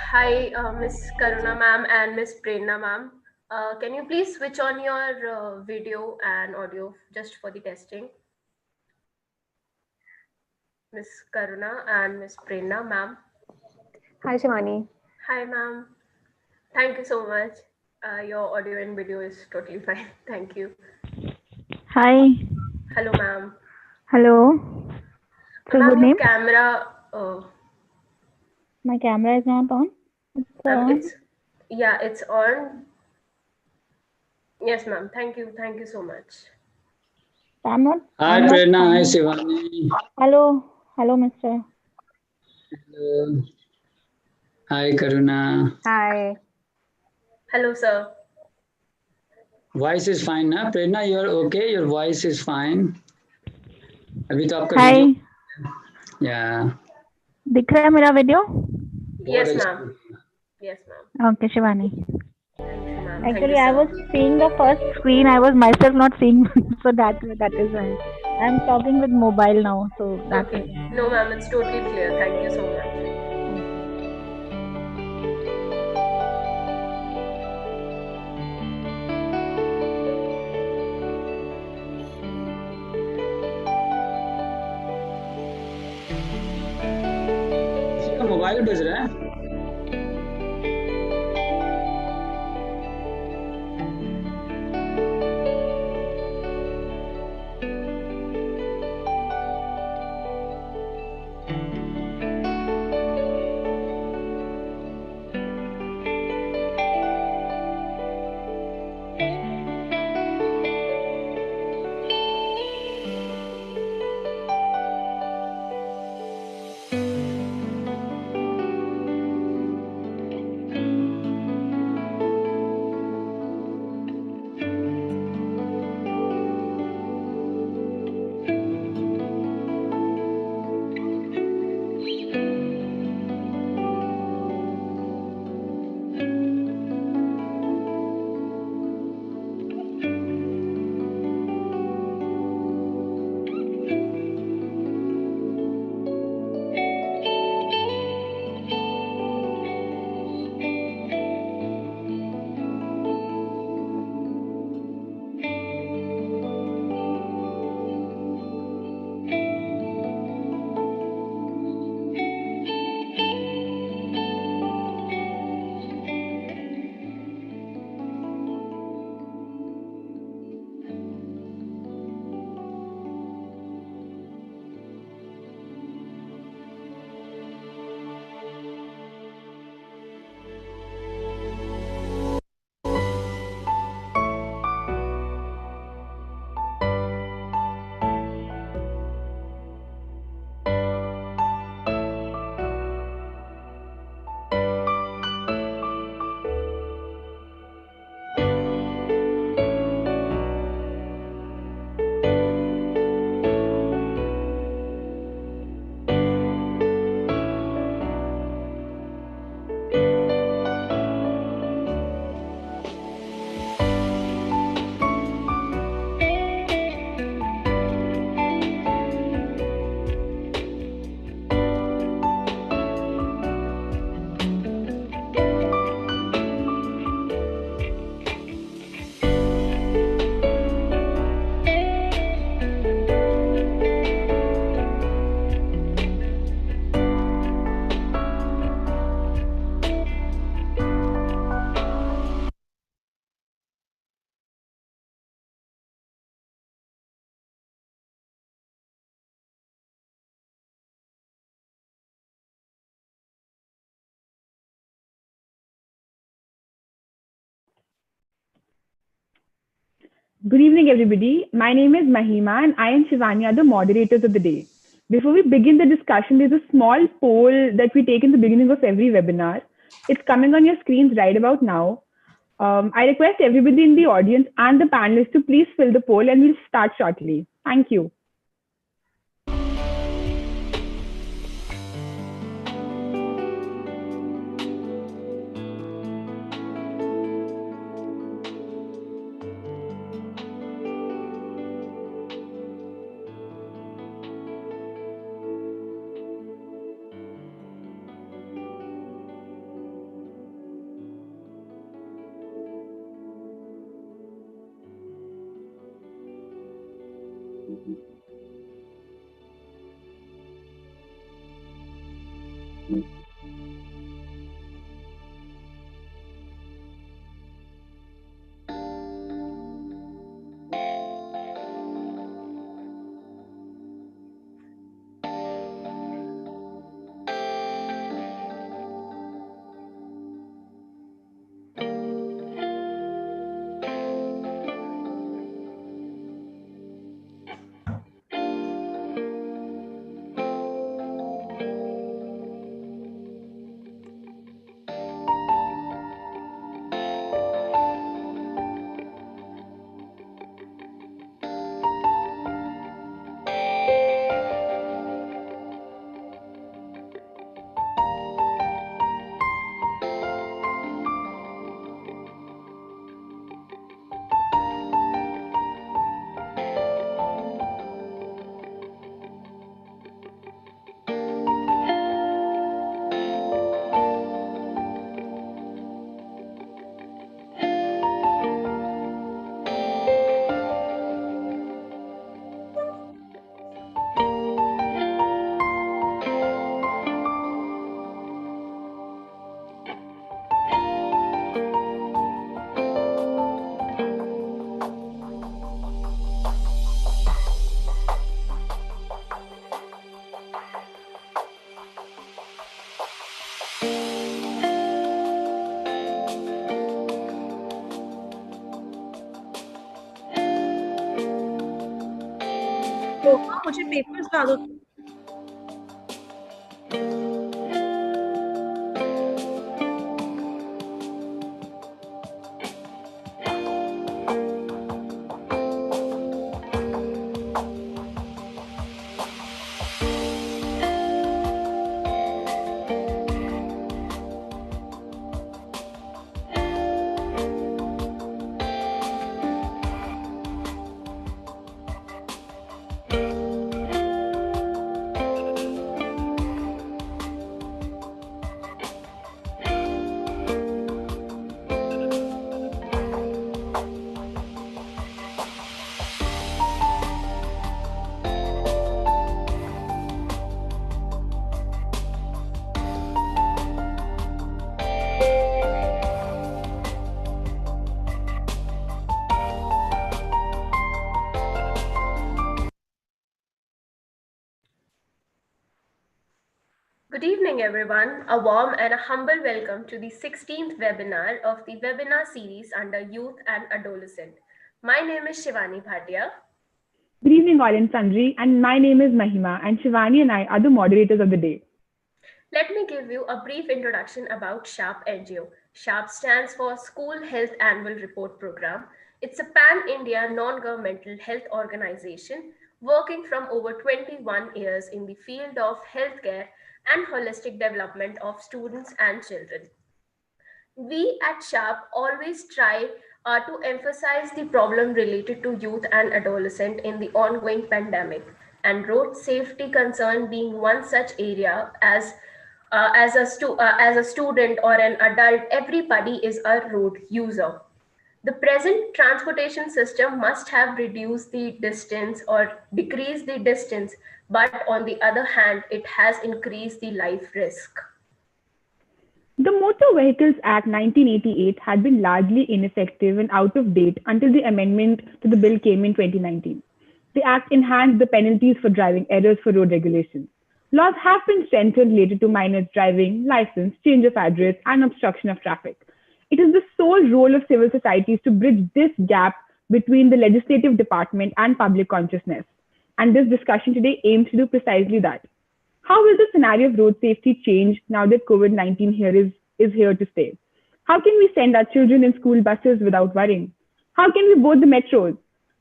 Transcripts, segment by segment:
Hi, Miss Karuna ma'am and Miss Prerana ma'am. Can you please switch on your video and audio just for the testing? Miss Karuna and Miss Prerana ma'am. Hi, Shivani. Hi, ma'am. Thank you so much. Your audio and video is totally fine. Thank you. Hi. Hello, ma'am. Hello. So Ma'am, good your name? camera. My camera is not on. It's on. It's on. Yes, ma'am. Thank you. Thank you so much. I'm not. Hi, Prerana. Hi, Shivani. Hello. Hello, Mr. Hello. Hi, Karuna. Hi. Hello, sir. Voice is fine, na? Prerana, you're okay? Your voice is fine. अभी तो आपका Hi. video. Yeah. दिख रहा है मेरा video? Yes, ma'am. Yes, ma'am. Okay, Shivani. Thank you, ma'am. Actually, Thank you, I was seeing the first screen. I was myself not seeing, so that is why. I'm talking with mobile now, so that's okay. No, ma'am. It's totally clear. Thank you so much. Mobile बज रहा है Good evening, everybody. My name is Mahima, and I and Shivani are the moderators of the day. Before we begin the discussion, there's a small poll that we take in the beginning of every webinar. It's coming on your screens right about now. I request everybody in the audience and the panelists to please fill the poll, and we'll start shortly. Thank you. मुझे papers ला दो। Good evening, everyone. A warm and a humble welcome to the 16th webinar of the webinar series under Youth and Adolescent. My name is Shivani Bhatia. Good evening, all and sundry, and my name is Mahima, and Shivani and I are the moderators of the day. Let me give you a brief introduction about SHARP NGO. SHARP stands for School Health Annual Report Program. It's a pan-India non-governmental health organization working from over 21 years in the field of healthcare and holistic development of students and children. We at SHARP always try to emphasize the problem related to youth and adolescent in the ongoing pandemic, and road safety concern being one such area. As a student or an adult, everybody is a road user. The present transportation system must have reduced the distance or decreased the distance, but on the other hand, it has increased the life risk. The Motor Vehicles Act 1988 had been largely ineffective and out of date until the amendment to the bill came in 2019. The Act enhanced the penalties for driving errors for road regulations. Laws have been strengthened related to minors driving, license, change of address, and obstruction of traffic. It is the sole role of civil societies to bridge this gap between the legislative department and public consciousness. And this discussion today aims to do precisely that. How will the scenario of road safety change now that COVID-19 is here to stay? How can we send our children in school buses without worrying? How can we board the metros?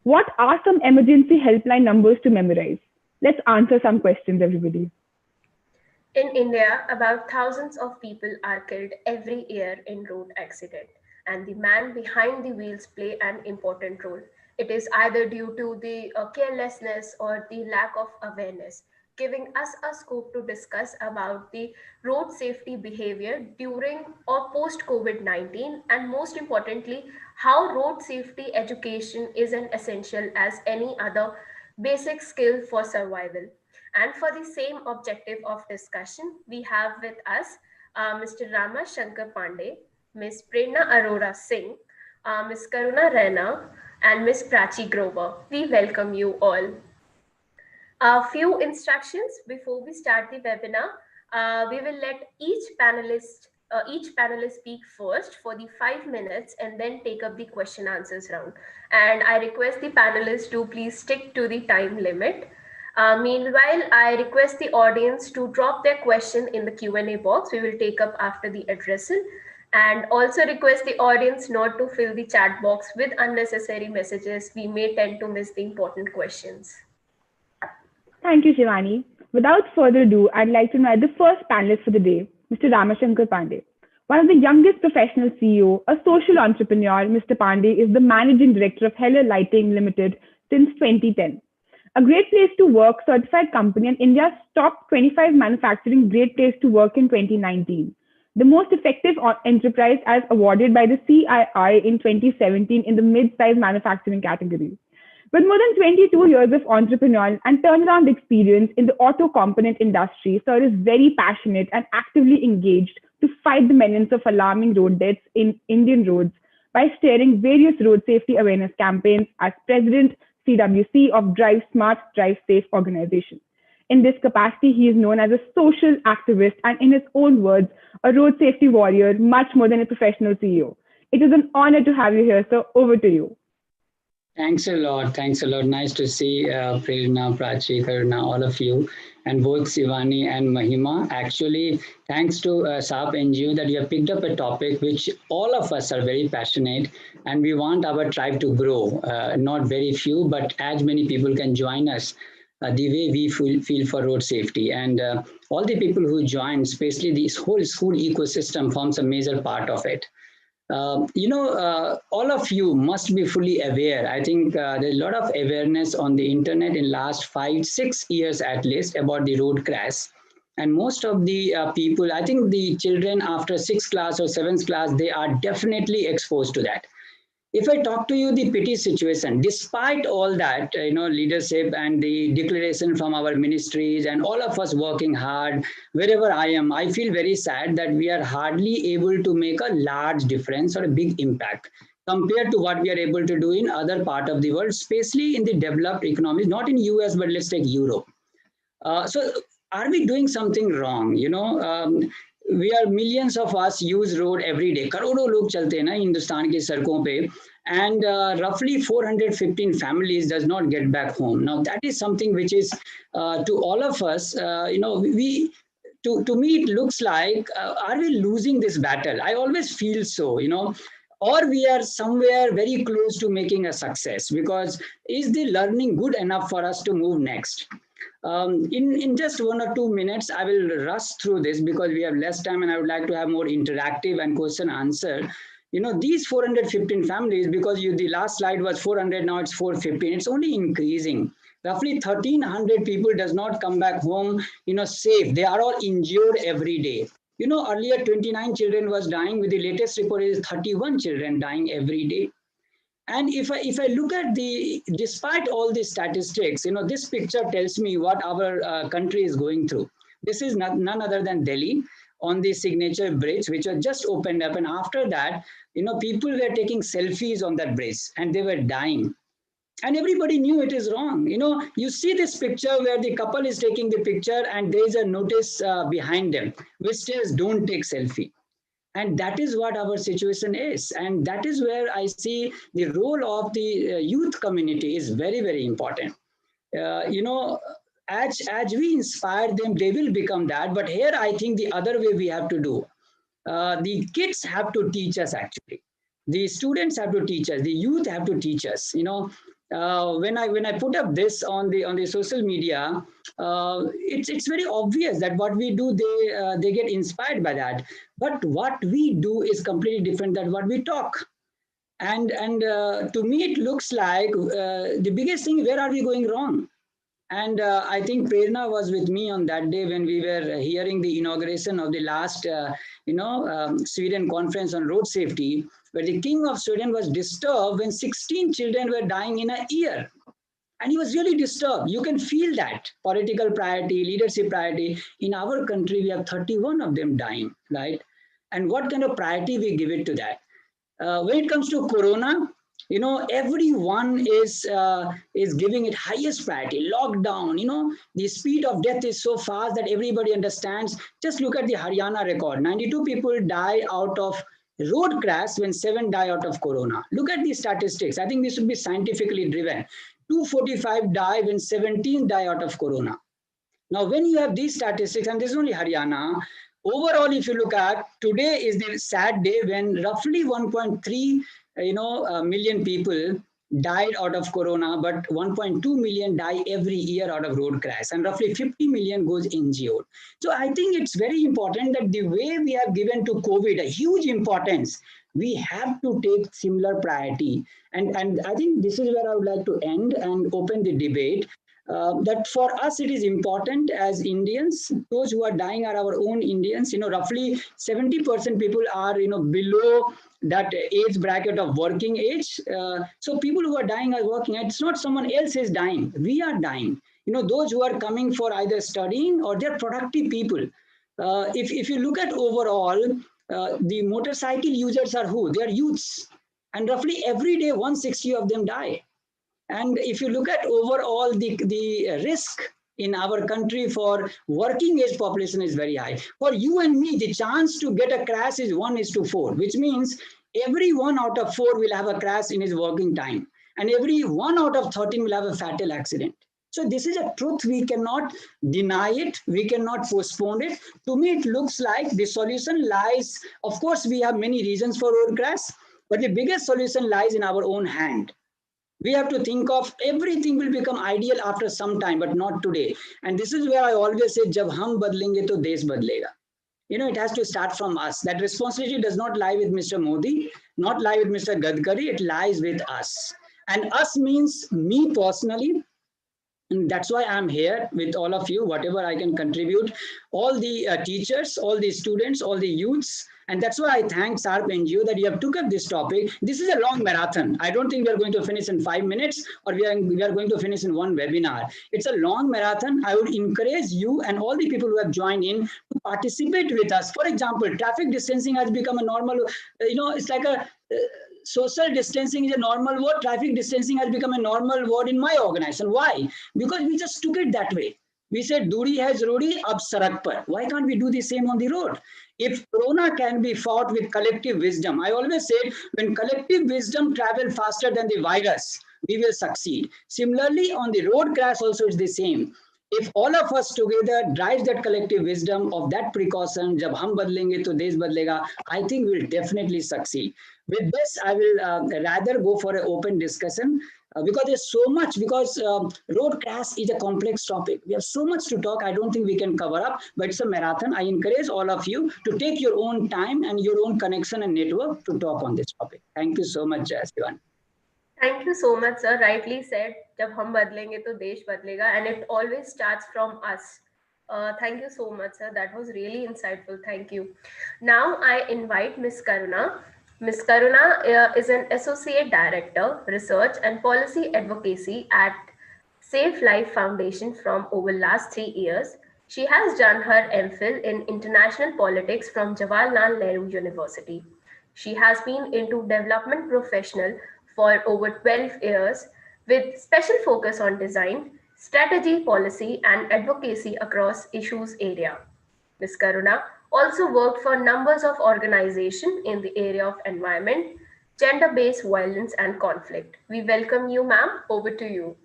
What are some emergency helpline numbers to memorize? Let's answer some questions, everybody. In India, about thousands of people are killed every year in road accident, and the man behind the wheels play an important role. It is either due to the carelessness or the lack of awareness, giving us a scope to discuss about the road safety behavior during or post COVID-19, and most importantly, how road safety education is an essential as any other basic skill for survival. And for the same objective of discussion, we have with us Mr. Rama Shankar Pandey, Ms. Prerana Arora Singh, Ms. Karuna Rana, and Ms. Prachi Grover. We welcome you all. A few instructions before we start the webinar. We will let each panelist speak first for the 5 minutes and then take up the question answers round. And I request the panelists to please stick to the time limit. Meanwhile, I request the audience to drop their question in the Q&A box we will take up after the addressal, and also request the audience not to fill the chat box with unnecessary messages. We may tend to miss the important questions. Thank you, Shivani. Without further ado, I'd like to invite the first panelist for the day, Mr. Rama Shankar Pandey. One of the youngest professional CEO, a social entrepreneur, Mr. Pandey is the managing director of Heller Lighting Limited since 2010. A great place to work certified company and India's top 25 manufacturing great place to work in 2019. The most effective enterprise as awarded by the CII in 2017 in the mid-size manufacturing category. With more than 22 years of entrepreneurial and turnaround experience in the auto component industry, Sir is very passionate and actively engaged to fight the menace of alarming road deaths in Indian roads by steering various road safety awareness campaigns as President CWC of Drive Smart, Drive Safe organization. In this capacity, he is known as a social activist and, in his own words, a road safety warrior, much more than a professional CEO. It is an honor to have you here, sir. Over to you. Thanks a lot. Thanks a lot. Nice to see Prerana, Prachi, Karuna, all of you, and both Shivani and Mahima. Actually, thanks to SAP NGO that you have picked up a topic which all of us are very passionate, and we want our tribe to grow. Not very few, but as many people can join us the way we feel for road safety. And all the people who join, especially this whole school ecosystem, forms a major part of it. All of you must be fully aware. I think there's a lot of awareness on the internet in last 5-6 years at least about the road crash. And most of the people, I think the children after 6th class or 7th class, they are definitely exposed to that. If I talk to you the pity situation, despite all that, leadership and the declaration from our ministries and all of us working hard, wherever I am, I feel very sad that we are hardly able to make a large difference or a big impact compared to what we are able to do in other part of the world, especially in the developed economies, not in US, but let's take Europe. So are we doing something wrong? We are millions of us use road every day. करोड़ों लोग चलते हैं ना हिंदुस्तान की सड़कों पे, and roughly 415 families does not get back home. Now that is something which is to all of us, to me it looks like are we losing this battle? I always feel so, or we are somewhere very close to making a success, because is the learning good enough for us to move next? In just 1 or 2 minutes, I will rush through this because we have less time and I would like to have more interactive and question answer. These 415 families, because the last slide was 400, now it's 415, it's only increasing. Roughly 1,300 people does not come back home, safe. They are all injured every day. Earlier 29 children was dying. With the latest report is 31 children dying every day. And if I look at despite all these statistics, this picture tells me what our country is going through. This is none other than Delhi on the Signature Bridge, which was just opened up. And after that, people were taking selfies on that bridge and they were dying. And everybody knew it is wrong. You see this picture where the couple is taking the picture and there is a notice behind them, which says, don't take selfie. And that is what our situation is. And that is where I see the role of the youth community is very, very important. As we inspire them, they will become that. But here, I think the other way we have to do. The kids have to teach us, actually. The students have to teach us. The youth have to teach us. When I put up this on the social media, it's very obvious that what we do, they get inspired by that. But what we do is completely different than what we talk. And to me, it looks like the biggest thing, where are we going wrong? And I think Prerana was with me on that day when we were hearing the inauguration of the last, Sweden conference on road safety, where the King of Sweden was disturbed when 16 children were dying in a year. And he was really disturbed. You can feel that political priority, leadership priority. In our country, we have 31 of them dying, right? And what kind of priority we give it to that? When it comes to corona, everyone is giving it highest priority. Lockdown, the speed of death is so fast that everybody understands. Just look at the Haryana record. 92 people die out of road crash when 7 die out of corona. Look at these statistics. I think this should be scientifically driven. 245 die when 17 die out of corona. Now, when you have these statistics, and this is only Haryana, overall, if you look at today is the sad day when roughly 1.3 million people died out of corona, but 1.2 million die every year out of road crash, and roughly 50 million goes injured. So I think it's very important that the way we have given to COVID a huge importance, we have to take similar priority. And I think this is where I would like to end and open the debate. That for us it is important as Indians. Those who are dying are our own Indians. Roughly 70% people are below that age bracket of working age. So people who are dying are working. It's not someone else is dying. We are dying. Those who are coming for either studying or they're productive people. If you look at overall, the motorcycle users are who? They are youths, and roughly every day 160 of them die. And if you look at overall, the risk in our country for working age population is very high. For you and me, the chance to get a crash is 1:4, which means every 1 out of 4 will have a crash in his working time. And every 1 out of 13 will have a fatal accident. So this is a truth. We cannot deny it. We cannot postpone it. To me, it looks like the solution lies. Of course, we have many reasons for road crash, but the biggest solution lies in our own hand. We have to think of everything will become ideal after some time, but not today. And this is where I always say, jab hum badlenge to desh badlega. It has to start from us. That responsibility does not lie with Mr. Modi, not lie with Mr. Gadkari, it lies with us. And us means me personally. And that's why I'm here with all of you, whatever I can contribute, all the teachers, all the students, all the youths. And that's why I thank SARP NGO that you have took up this topic. This is a long marathon. I don't think we are going to finish in 5 minutes or we are going to finish in one webinar. It's a long marathon. I would encourage you and all the people who have joined in to participate with us. For example, traffic distancing has become a normal, it's like a social distancing is a normal word. Traffic distancing has become a normal word in my organization. Why? Because we just took it that way. We said, Duri hai zaruri, ab sarak par. Why can't we do the same on the road? If corona can be fought with collective wisdom, I always said, when collective wisdom travels faster than the virus, we will succeed. Similarly, on the road crash also is the same. If all of us together drives that collective wisdom of that precaution, jab hum badlenge to desh badlega, I think we'll definitely succeed. With this, I will rather go for an open discussion because there's so much, because road crash is a complex topic. We have so much to talk. I don't think we can cover up, but it's a marathon. I encourage all of you to take your own time and your own connection and network to talk on this topic. Thank you so much, Sivan. Thank you so much, sir. Rightly said, जब हम बदलेंगे तो देश बदलेगा, and it always starts from us. Thank you so much, sir. That was really insightful. Thank you. Now I invite Ms. Karuna. Ms. Karuna is an Associate Director, Research and Policy Advocacy at Safe Life Foundation from over last 3 years. She has done her MPhil in International Politics from Jawaharlal Nehru University. She has been into development professional for over 12 years with special focus on design, strategy, policy, and advocacy across issues area. Ms. Karuna also worked for numbers of organizations in the area of environment, gender-based violence, and conflict. We welcome you, ma'am. Over to you.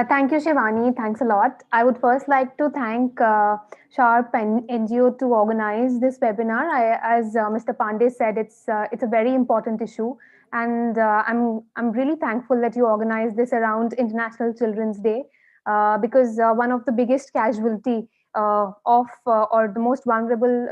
Thank you, Shivani. Thanks a lot. I would first like to thank Sharp and NGO to organize this webinar. As Mr. Pandey said, it's a very important issue, and I'm really thankful that you organized this around International Children's Day, because one of the biggest casualty or the most vulnerable,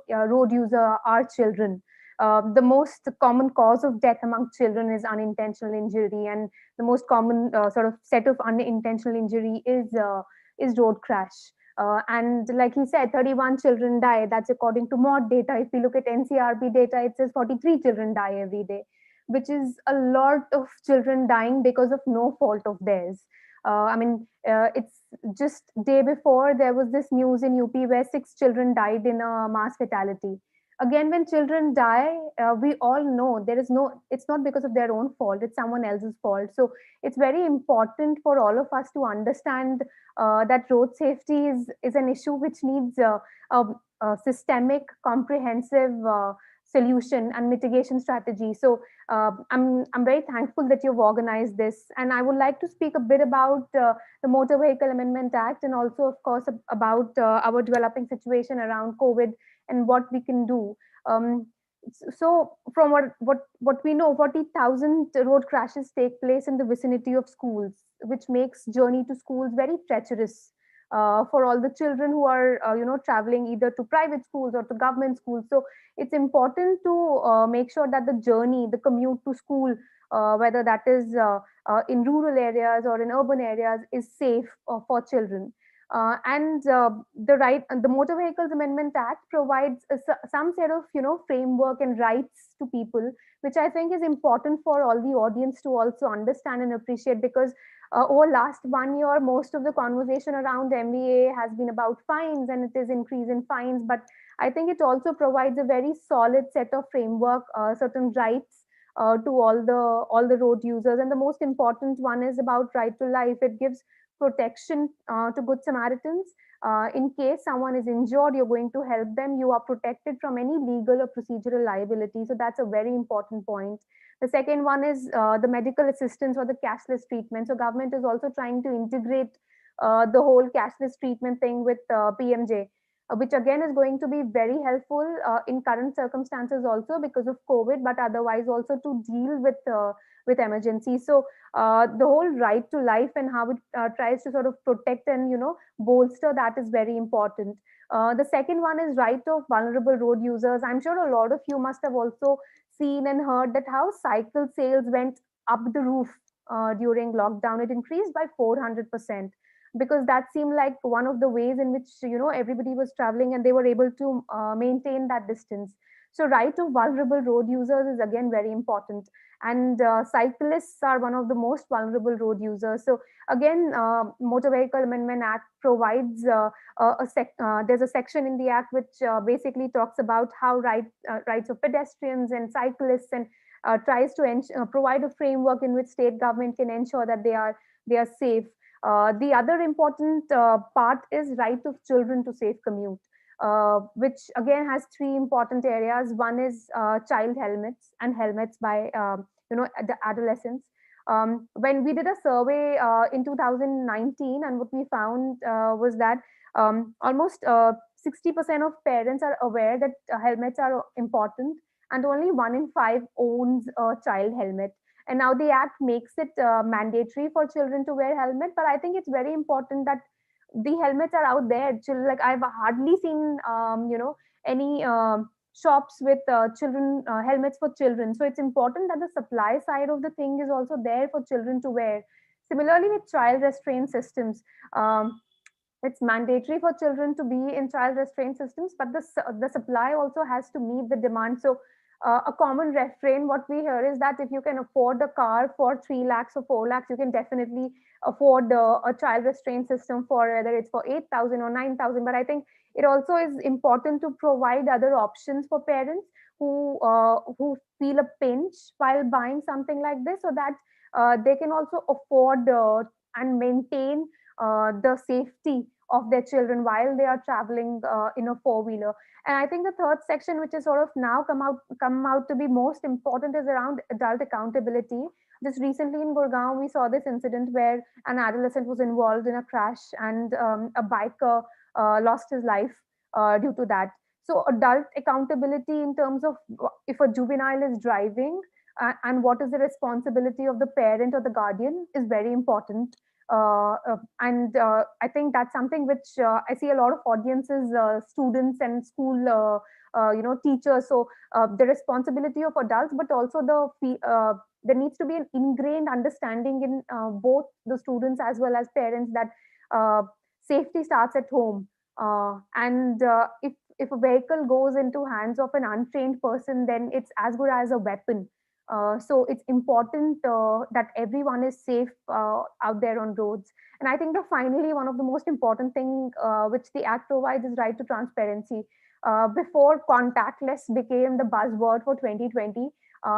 road user are children. The most common cause of death among children is unintentional injury, and the most common sort of set of unintentional injury is road crash. And like he said, 31 children die. That's according to MOD data. If we look at NCRB data, it says 43 children die every day. which is a lot of children dying because of no fault of theirs. It's just day before there was this news in UP where 6 children died in a mass fatality. Again, when children die, we all know there is no, it's not because of their own fault, it's someone else's fault. So it's very important for all of us to understand that road safety is an issue which needs a, a systemic, comprehensive solution and mitigation strategy. So I'm very thankful that you've organized this, and I would like to speak a bit about the Motor Vehicle Amendment Act, and also, of course, about our developing situation around COVID and what we can do. Um, so, from what we know, 40,000 road crashes take place in the vicinity of schools, which makes journey to schools very treacherous for all the children who are traveling either to private schools or to government schools. So it's important to make sure that the journey, the commute to school, whether that is in rural areas or in urban areas, is safe for children. And the Motor Vehicles Amendment Act provides some set of framework and rights to people, which I think is important for all the audience to also understand and appreciate, because over last 1 year, most of the conversation around MVA has been about fines, and it is increase in fines. But I think it also provides a very solid set of framework, certain rights to all the road users. And the most important one is about right to life. It gives protection to good Samaritans. In case someone is injured, you're going to help them. You are protected from any legal or procedural liability. So that's a very important point. The second one is the medical assistance or the cashless treatment. So government is also trying to integrate the whole cashless treatment thing with PMJ, which again is going to be very helpful in current circumstances also because of COVID, but otherwise also to deal with emergencies. So the whole right to life and how it tries to sort of protect and bolster that is very important. The second one is right of vulnerable road users. I'm sure a lot of you must have also seen and heard that how cycle sales went up the roof during lockdown. It increased by 400%, because that seemed like one of the ways in which everybody was traveling and they were able to maintain that distance. So right of vulnerable road users is again very important, and cyclists are one of the most vulnerable road users. So again, Motor Vehicle Amendment Act provides there's a section in the act which basically talks about how rights of pedestrians and cyclists, and tries to provide a framework in which state government can ensure that they are safe. The other important part is right of children to safe commute, which again has three important areas. One is child helmets and helmets by the adolescents. When we did a survey in 2019, and what we found was that almost 60% of parents are aware that helmets are important, and only 1 in 5 owns a child helmet. And now the act makes it mandatory for children to wear helmet, but I think it's very important that the helmets are out there. Like I've hardly seen any shops with children helmets for children. So it's important that the supply side of the thing is also there for children to wear. Similarly with child restraint systems, it's mandatory for children to be in child restraint systems, but the supply also has to meet the demand. So a common refrain what we hear is that if you can afford a car for 3 lakhs or 4 lakhs, you can definitely afford a child restraint system for whether it's for 8,000 or 9,000. But I think it also is important to provide other options for parents who feel a pinch while buying something like this, so that they can also afford and maintain the safety of their children while they are traveling in a four-wheeler. And I think the third section, which is sort of now come out to be most important, is around adult accountability. Just recently in Gurgaon, we saw this incident where an adolescent was involved in a crash, and a biker lost his life due to that. So adult accountability in terms of if a juvenile is driving, and what is the responsibility of the parent or the guardian is very important. And I think that's something which I see a lot of audiences, students and school, teachers. So the responsibility of adults, but also there needs to be an ingrained understanding in both the students as well as parents that safety starts at home. And if a vehicle goes into hands of an untrained person, then it's as good as a weapon. So it's important that everyone is safe out there on roads. And I think that finally one of the most important thing which the act provides is right to transparency. Before contactless became the buzzword for 2020,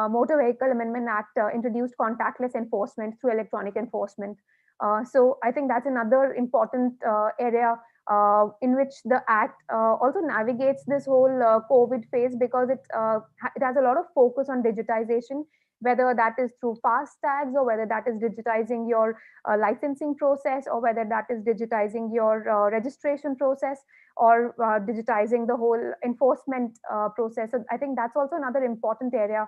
Motor Vehicle Amendment Act introduced contactless enforcement through electronic enforcement. So I think that's another important area in which the act also navigates this whole COVID phase, because it has a lot of focus on digitization, whether that is through fast tags, or whether that is digitizing your licensing process, or whether that is digitizing your registration process, or digitizing the whole enforcement process. So I think that's also another important area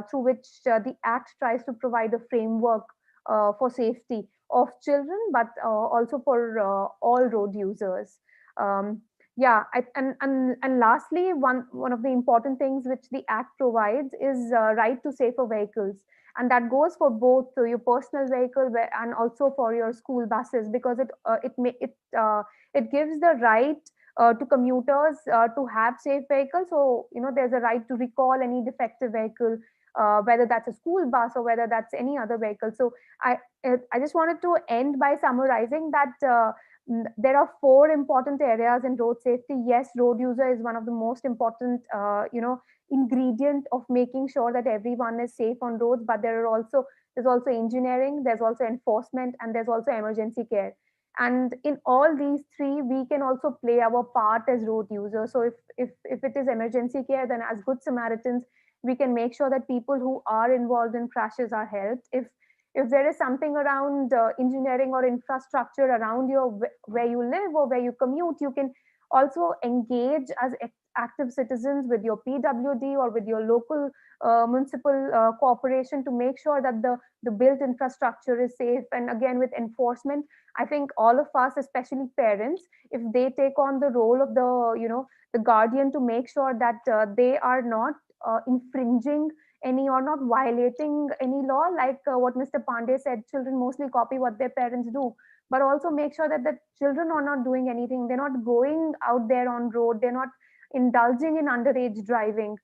through which the act tries to provide a framework for safety of children, but also for all road users. Yeah, and lastly, one of the important things which the act provides is right to safer vehicles, and that goes for both your personal vehicle and also for your school buses, because it gives the right to commuters to have safe vehicles. So there's a right to recall any defective vehicle, whether that's a school bus or whether that's any other vehicle. So I just wanted to end by summarizing that there are four important areas in road safety. Yes, road user is one of the most important, ingredient of making sure that everyone is safe on roads. But there's also engineering, there's also enforcement, and there's also emergency care. And in all these three, we can also play our part as road users. So if it is emergency care, then as good Samaritans, we can make sure that people who are involved in crashes are helped. If there is something around engineering or infrastructure around where you live or where you commute, you can also engage as active citizens with your PWD or with your local municipal corporation to make sure that the built infrastructure is safe. And again, with enforcement, I think all of us, especially parents, if they take on the role of the guardian to make sure that they are not infringing any or not violating any law, like what Mr. Pandey said, children mostly copy what their parents do, but also make sure that the children are not doing anything. They're not going out there on road. They're not indulging in underage driving.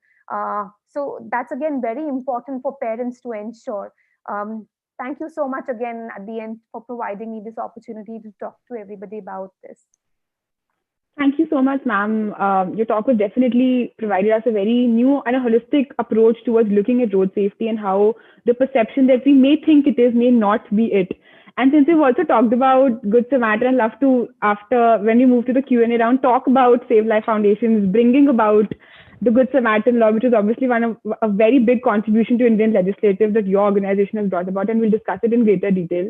So that's again very important for parents to ensure. Thank you so much again at the end for providing me this opportunity to talk to everybody about this. Thank you so much, ma'am. Your talk was definitely provided us a very new and a holistic approach towards looking at road safety and how the perception that we may think it is may not be it. And since we've also talked about Good Samaritan, I'd love to, after when we move to the Q&A round, talk about Save Life Foundations bringing about the Good Samaritan law, which is obviously one of a very big contribution to Indian legislative that your organization has brought about, and we'll discuss it in greater detail.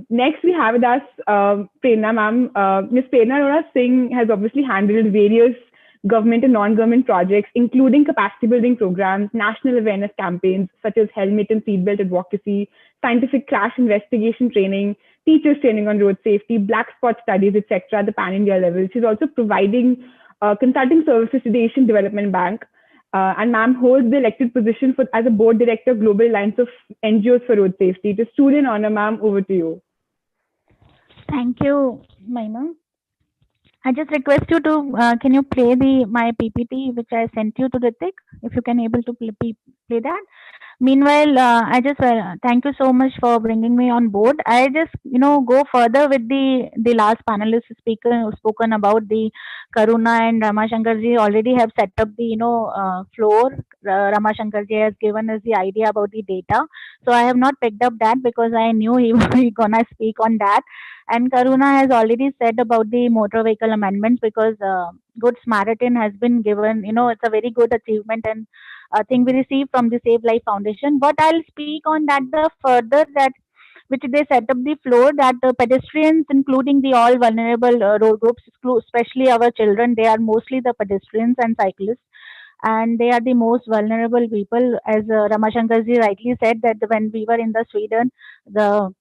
Next, we have with us Prerana ma'am. Ms. Prerana Arora Singh has obviously handled various government and non-government projects, including capacity building programs, national awareness campaigns such as helmet and seatbelt advocacy, scientific crash investigation training, teachers training on road safety, black spot studies, etc. at the pan-India level. She's also providing consulting services to the Asian Development Bank. And ma'am holds the elected position as a board director, Global Alliance of NGOs for Road Safety. It is truly an honor, ma'am. Over to you. Thank you, Maima. I just request you to, can you play my PPT which I sent you to Ritik, if you can able to play that. Meanwhile, I just thank you so much for bringing me on board. I just go further with the last panelist speaker who spoken about the Karuna and Rama Shankar ji already have set up the floor. Rama Shankar ji has given us the idea about the data, so I have not picked up that because I knew he was gonna speak on that. And Karuna has already said about the motor vehicle amendments, because Good Samaritan has been given, it's a very good achievement and thing we received from the Save Life Foundation. But I'll speak on that the further that which they set up the floor that pedestrians, including the all vulnerable road groups, especially our children, they are mostly the pedestrians and cyclists, and they are the most vulnerable people. As Ramashankar ji rightly said, that when we were in the the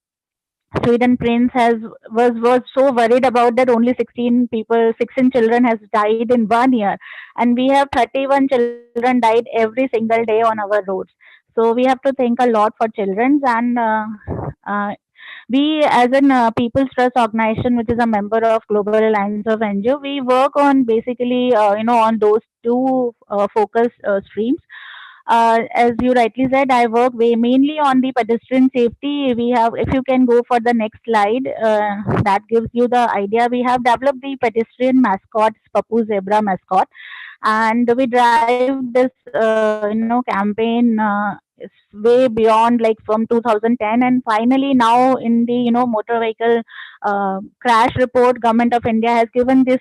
Sweden prince was so worried about that only 16 children has died in 1 year, and we have 31 children died every single day on our roads. So we have to think a lot for children, and uh, we as an People's Trust organization, which is a member of Global Alliance of NGO, we work on basically on those two focus streams. As you rightly said, I work mainly on the pedestrian safety. We have, if you can go for the next slide, that gives you the idea. We have developed the pedestrian mascot, Papu Zebra mascot, and we drive this campaign way beyond, like from 2010, and finally now in the motor vehicle crash report, government of India has given this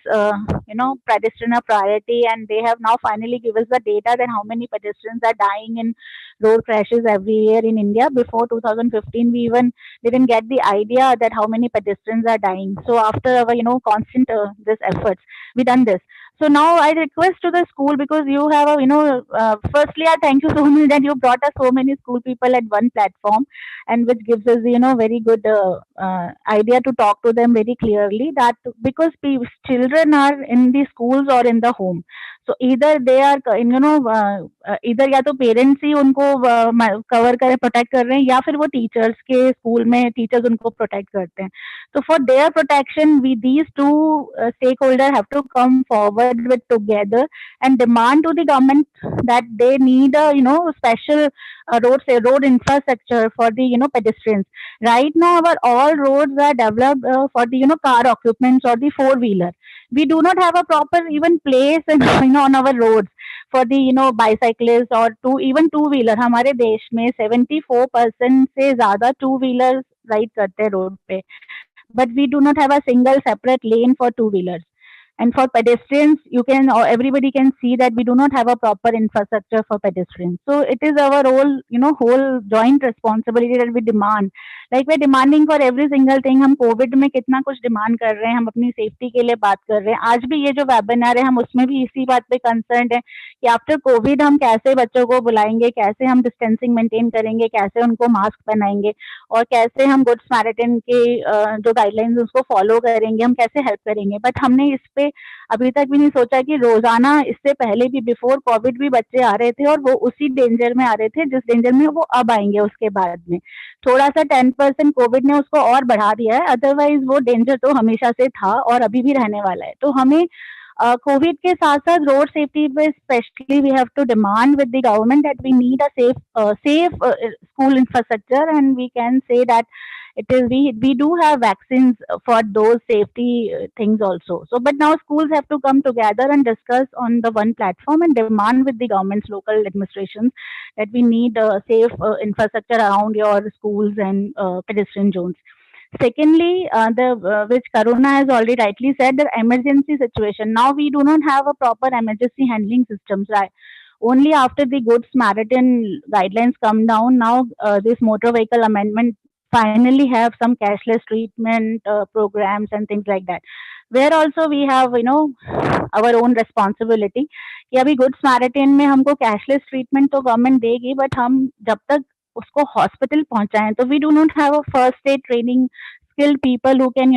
pedestrian a priority, and they have now finally given us the data that how many pedestrians are dying in road crashes every year in India. Before 2015 we even didn't get the idea that how many pedestrians are dying. So after our constant this efforts, we done this. So now I request to the school, because you have a firstly I thank you so much that you brought us so many school people at one platform, and which gives us very good idea to talk to them very clearly, that because children are in the schools or in the home. So either they are either या तो parents ही उनको cover कर protect कर रहे हैं, या फिर वो टीचर्स के स्कूल में टीचर्स उनको प्रोटेक्ट करते हैं. So for their protection, we these two stakeholders have to come forward with together and demand to the government that they need a special road infrastructure for the pedestrians. Right now, our all roads are developed for the car occupants or the four wheeler. We do not have a proper even place in, on our roads for the bicyclists or even two wheeler. हमारे देश में 74% से ज़्यादा two wheelers ride करते हैं road पे, but we do not have a single separate lane for two wheelers. And for pedestrians, you can, or everybody can see that we do not have a proper infrastructure for pedestrians. So it is our whole joint responsibility that we demand. Like we're demanding for every single thing. हम Covid में कितना कुछ demand कर रहे हैं, हम अपनी safety के लिए बात कर रहे हैं. आज भी ये जो वेबिनार है, हम उसमें भी इसी बात पे कंसर्न है कि आफ्टर कोविड हम कैसे बच्चों को बुलाएंगे, कैसे हम डिस्टेंसिंग मेंटेन करेंगे, कैसे उनको मास्क पहनाएंगे, और कैसे हम गुड स्मैरिटन के जो गाइडलाइंस उसको फॉलो करेंगे, हम कैसे हेल्प करेंगे. बट हमने इस पे अभी तक भी नहीं सोचा कि रोजाना, इससे पहले भी बिफोर कोविड भी बच्चे आ रहे थे और वो उसी डेंजर में आ रहे थे जिस डेंजर में वो अब आएंगे. उसके बाद में थोड़ा सा 10% कोविड ने उसको और बढ़ा दिया है, अदरवाइज वो डेंजर तो हमेशा से था और अभी भी रहने वाला है. तो हमें कोविड के साथ साथ रोड सेफ्टी पे specially we have to demand with the government that we need a safe school infrastructure, and we can say that it is we do have vaccines for those safety things also. So but now schools have to come together and discuss on the one platform and demand with the government's local administrations that we need safe infrastructure around your schools and pedestrian zones. Secondly, which Karuna has already rightly said, the emergency situation. Now we do not have a proper emergency handling systems, right? Only after the Good Samaritan guidelines come down, now this motor vehicle amendment finally have some cashless treatment programs and things like that. Where also we have our own responsibility कि अभी good Samaritan में हमको cashless treatment तो government देगी, बट हम जब तक उसको हॉस्पिटल पहुंचाएं तो we do not have a first aid training. Skilled people who can,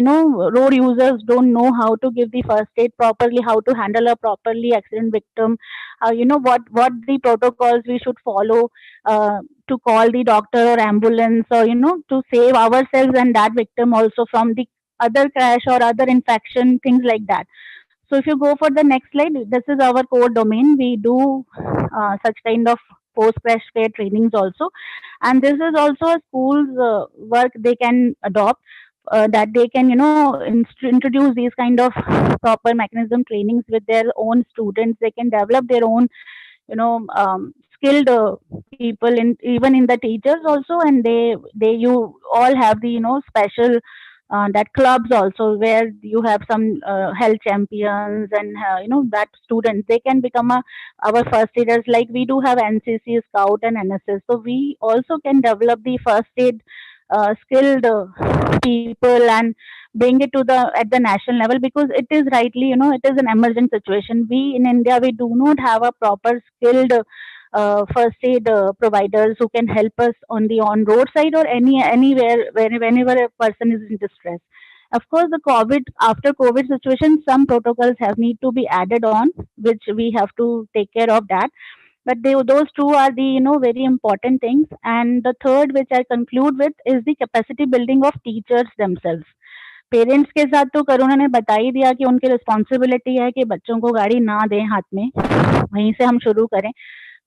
road users don't know how to give the first aid properly, how to handle a properly accident victim, what the protocols we should follow to call the doctor or ambulance, or to save ourselves and that victim also from the other crash or other infection, things like that. So if you go for the next slide, this is our core domain. We do such kind of post crash care trainings also, and this is also a school's work they can adopt, that they can introduce these kind of proper mechanism trainings with their own students. They can develop their own skilled people in even in the teachers also, and they you all have the special that clubs also, where you have some health champions, and that students they can become our first aiders. Like we do have NCC, Scout, and NSS, so we also can develop the first aid skilled people and bring it to the at the national level, because it is rightly it is an emergent situation. We in India, we do not have a proper skilled first aid providers who can help us on the on roadside or anywhere whenever a person is in distress. Of course, the after COVID situation, some protocols have need to be added on, which we have to take care of that. But those two are the very important things. And the third, which I conclude with, is the capacity building of teachers themselves. Parents के साथ तो करुणा ने बता ही दिया कि उनकी responsibility है कि बच्चों को गाड़ी ना दें हाथ में, वहीं से हम शुरू करें.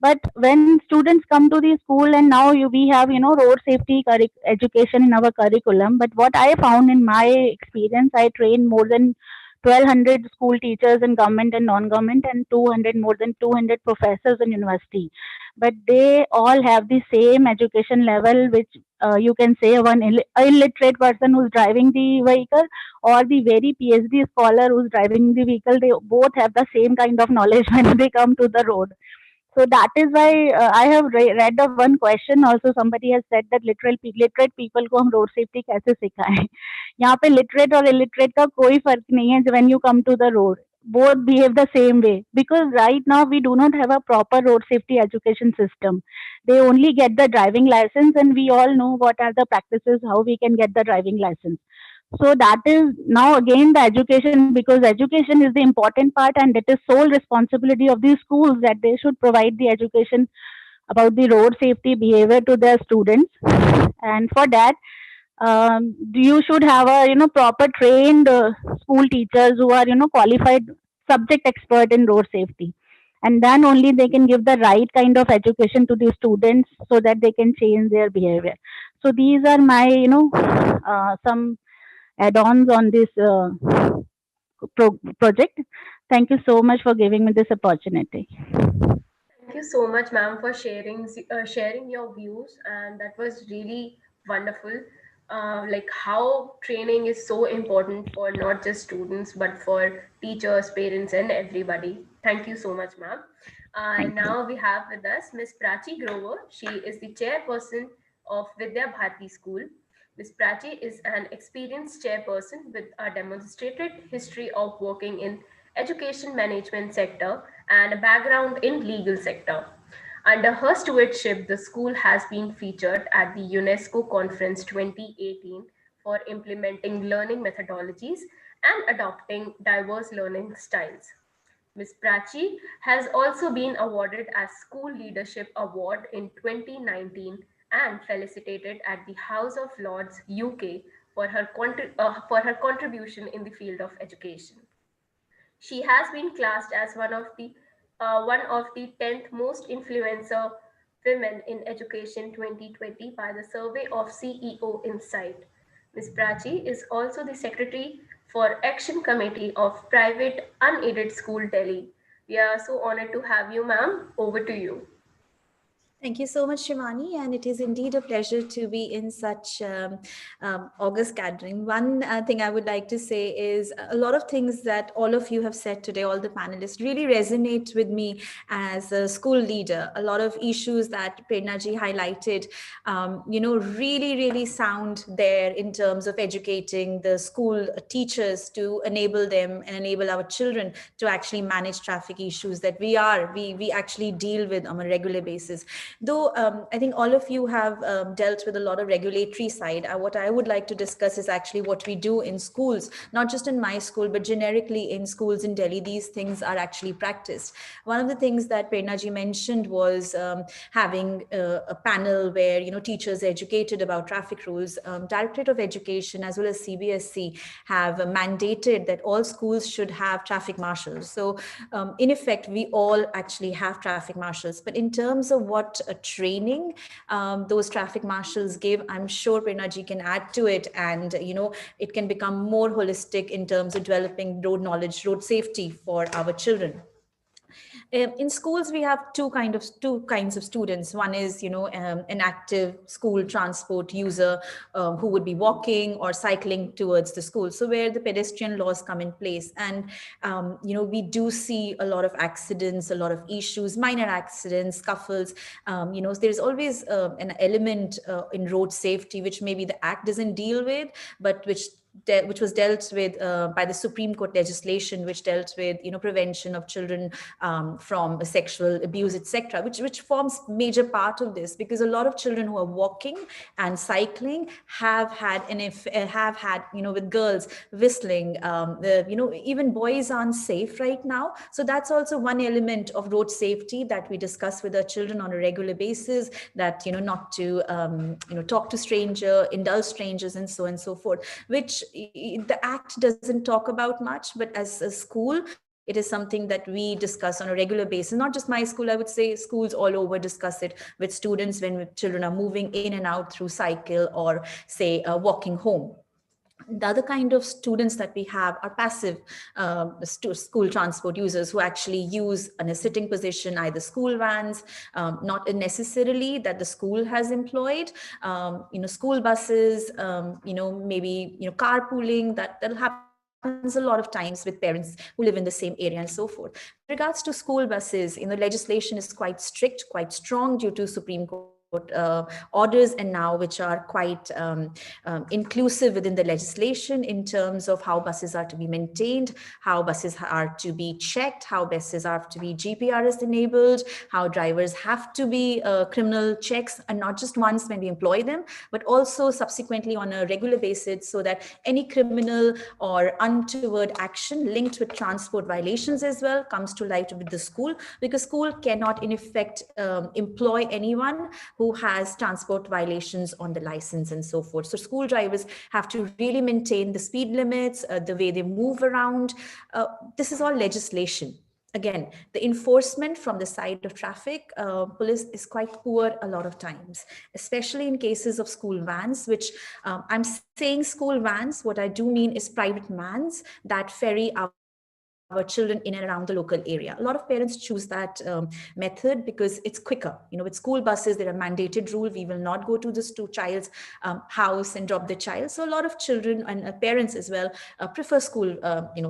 But when students come to the school, and now we have road safety education in our curriculum. But what I found in my experience, I trained more than 1200 school teachers in government and non-government, and 200 more than 200 professors in university. But they all have the same education level, which you can say one illiterate person who's driving the vehicle, or the very PhD scholar who's driving the vehicle. They both have the same kind of knowledge when they come to the road. So that is why I have read of one question also. Somebody has said that literate people को हम road safety कैसे सिखाएं. यहाँ पे literate और illiterate का कोई फर्क नहीं है when you come to the road. Both behave the same way, because right now we do not have a proper road safety education system. They only get the driving license, and we all know what are the practices, how we can get the driving license. So that is now again the education, because education is the important part, and it is sole responsibility of the schools that they should provide the education about the road safety behavior to their students. And for that, you should have a proper trained school teachers who are qualified subject expert in road safety, and then only they can give the right kind of education to the students so that they can change their behavior. So these are my some add-ons on this project. Thank you so much for giving me this opportunity. Thank you so much, ma'am, for sharing your views, and that was really wonderful. Like how training is so important for not just students but for teachers, parents, and everybody. Thank you so much, ma'am. Thank you. Now we have with us Miss Prachi Grover. She is the chairperson of Vidya Bharati School. Ms. Prachi is an experienced chairperson with a demonstrated history of working in education management sector and a background in legal sector. Under her stewardship, the school has been featured at the UNESCO Conference 2018 for implementing learning methodologies and adopting diverse learning styles. Ms. Prachi has also been awarded as School Leadership Award in 2019 and felicitated at the House of Lords UK for her contribution in the field of education. She has been classed as one of the 10th most influencer women in education 2020 by the survey of CEO Insight. Ms. Prachi is also the secretary for Action Committee of Private Unaided School Delhi. We are so honored to have you, ma'am. Over to you. Thank you so much, Shivani, and it is indeed a pleasure to be in such August gathering. One thing I would like to say is a lot of things that all of you have said today, all the panelists, really resonate with me as a school leader. A lot of issues that Prerana ji highlighted, really, really sound there in terms of educating the school teachers to enable them and enable our children to actually manage traffic issues that we actually deal with on a regular basis. Though I think all of you have dealt with a lot of regulatory side, what I would like to discuss is actually what we do in schools, not just in my school, but generically in schools in Delhi. These things are actually practiced. One of the things that Prerana ji mentioned was having a panel where teachers are educated about traffic rules. Directorate of Education as well as CBSC have mandated that all schools should have traffic marshals. So in effect, we all actually have traffic marshals. But in terms of what training those traffic marshals give, I'm sure Prerana ji can add to it, and it can become more holistic in terms of developing road knowledge, road safety for our children. In schools, we have two kinds of students. One is, an active school transport user who would be walking or cycling towards the school. So where the pedestrian laws come in place, and we do see a lot of accidents, a lot of issues, minor accidents, scuffles. There's always an element in road safety which maybe the act doesn't deal with, but which was dealt with by the Supreme Court legislation, which dealt with prevention of children from sexual abuse, etc., which forms major part of this, because a lot of children who are walking and cycling have had with girls whistling. Even boys aren't safe right now, so that's also one element of road safety that we discuss with our children on a regular basis. That not to talk to indulge strangers, and so on and so forth, which the act doesn't talk about much, but as a school It is something that we discuss on a regular basis. Not just my school, I would say schools all over discuss it with students when children are moving in and out through cycle or say walking home. The other kind of students that we have are passive school transport users who actually use in a sitting position, either school vans, not necessarily that the school has employed, school buses, maybe, carpooling, that'll happens a lot of times with parents who live in the same area and so forth. With regards to school buses, legislation is quite strict, quite strong due to Supreme Court orders, and now which are quite inclusive within the legislation in terms of how buses are to be maintained, how buses are to be checked, how buses are to be GPRS enabled, how drivers have to be criminal checks, and not just once when we employ them, but also subsequently on a regular basis, so that any criminal or untoward action linked with transport violations as well comes to light with the school, because school cannot in effect employ anyone who has transport violations on the license and so forth. So school drivers have to really maintain the speed limits, the way they move around. This is all legislation. Again, the enforcement from the side of traffic police is quite poor a lot of times, especially in cases of school vans, which I'm saying school vans, what I do mean is private vans that ferry our children in and around the local area. A lot of parents choose that method because it's quicker. With school buses, there are mandated rule. We will not go to this to child's house and drop the child. So a lot of children and parents as well prefer school,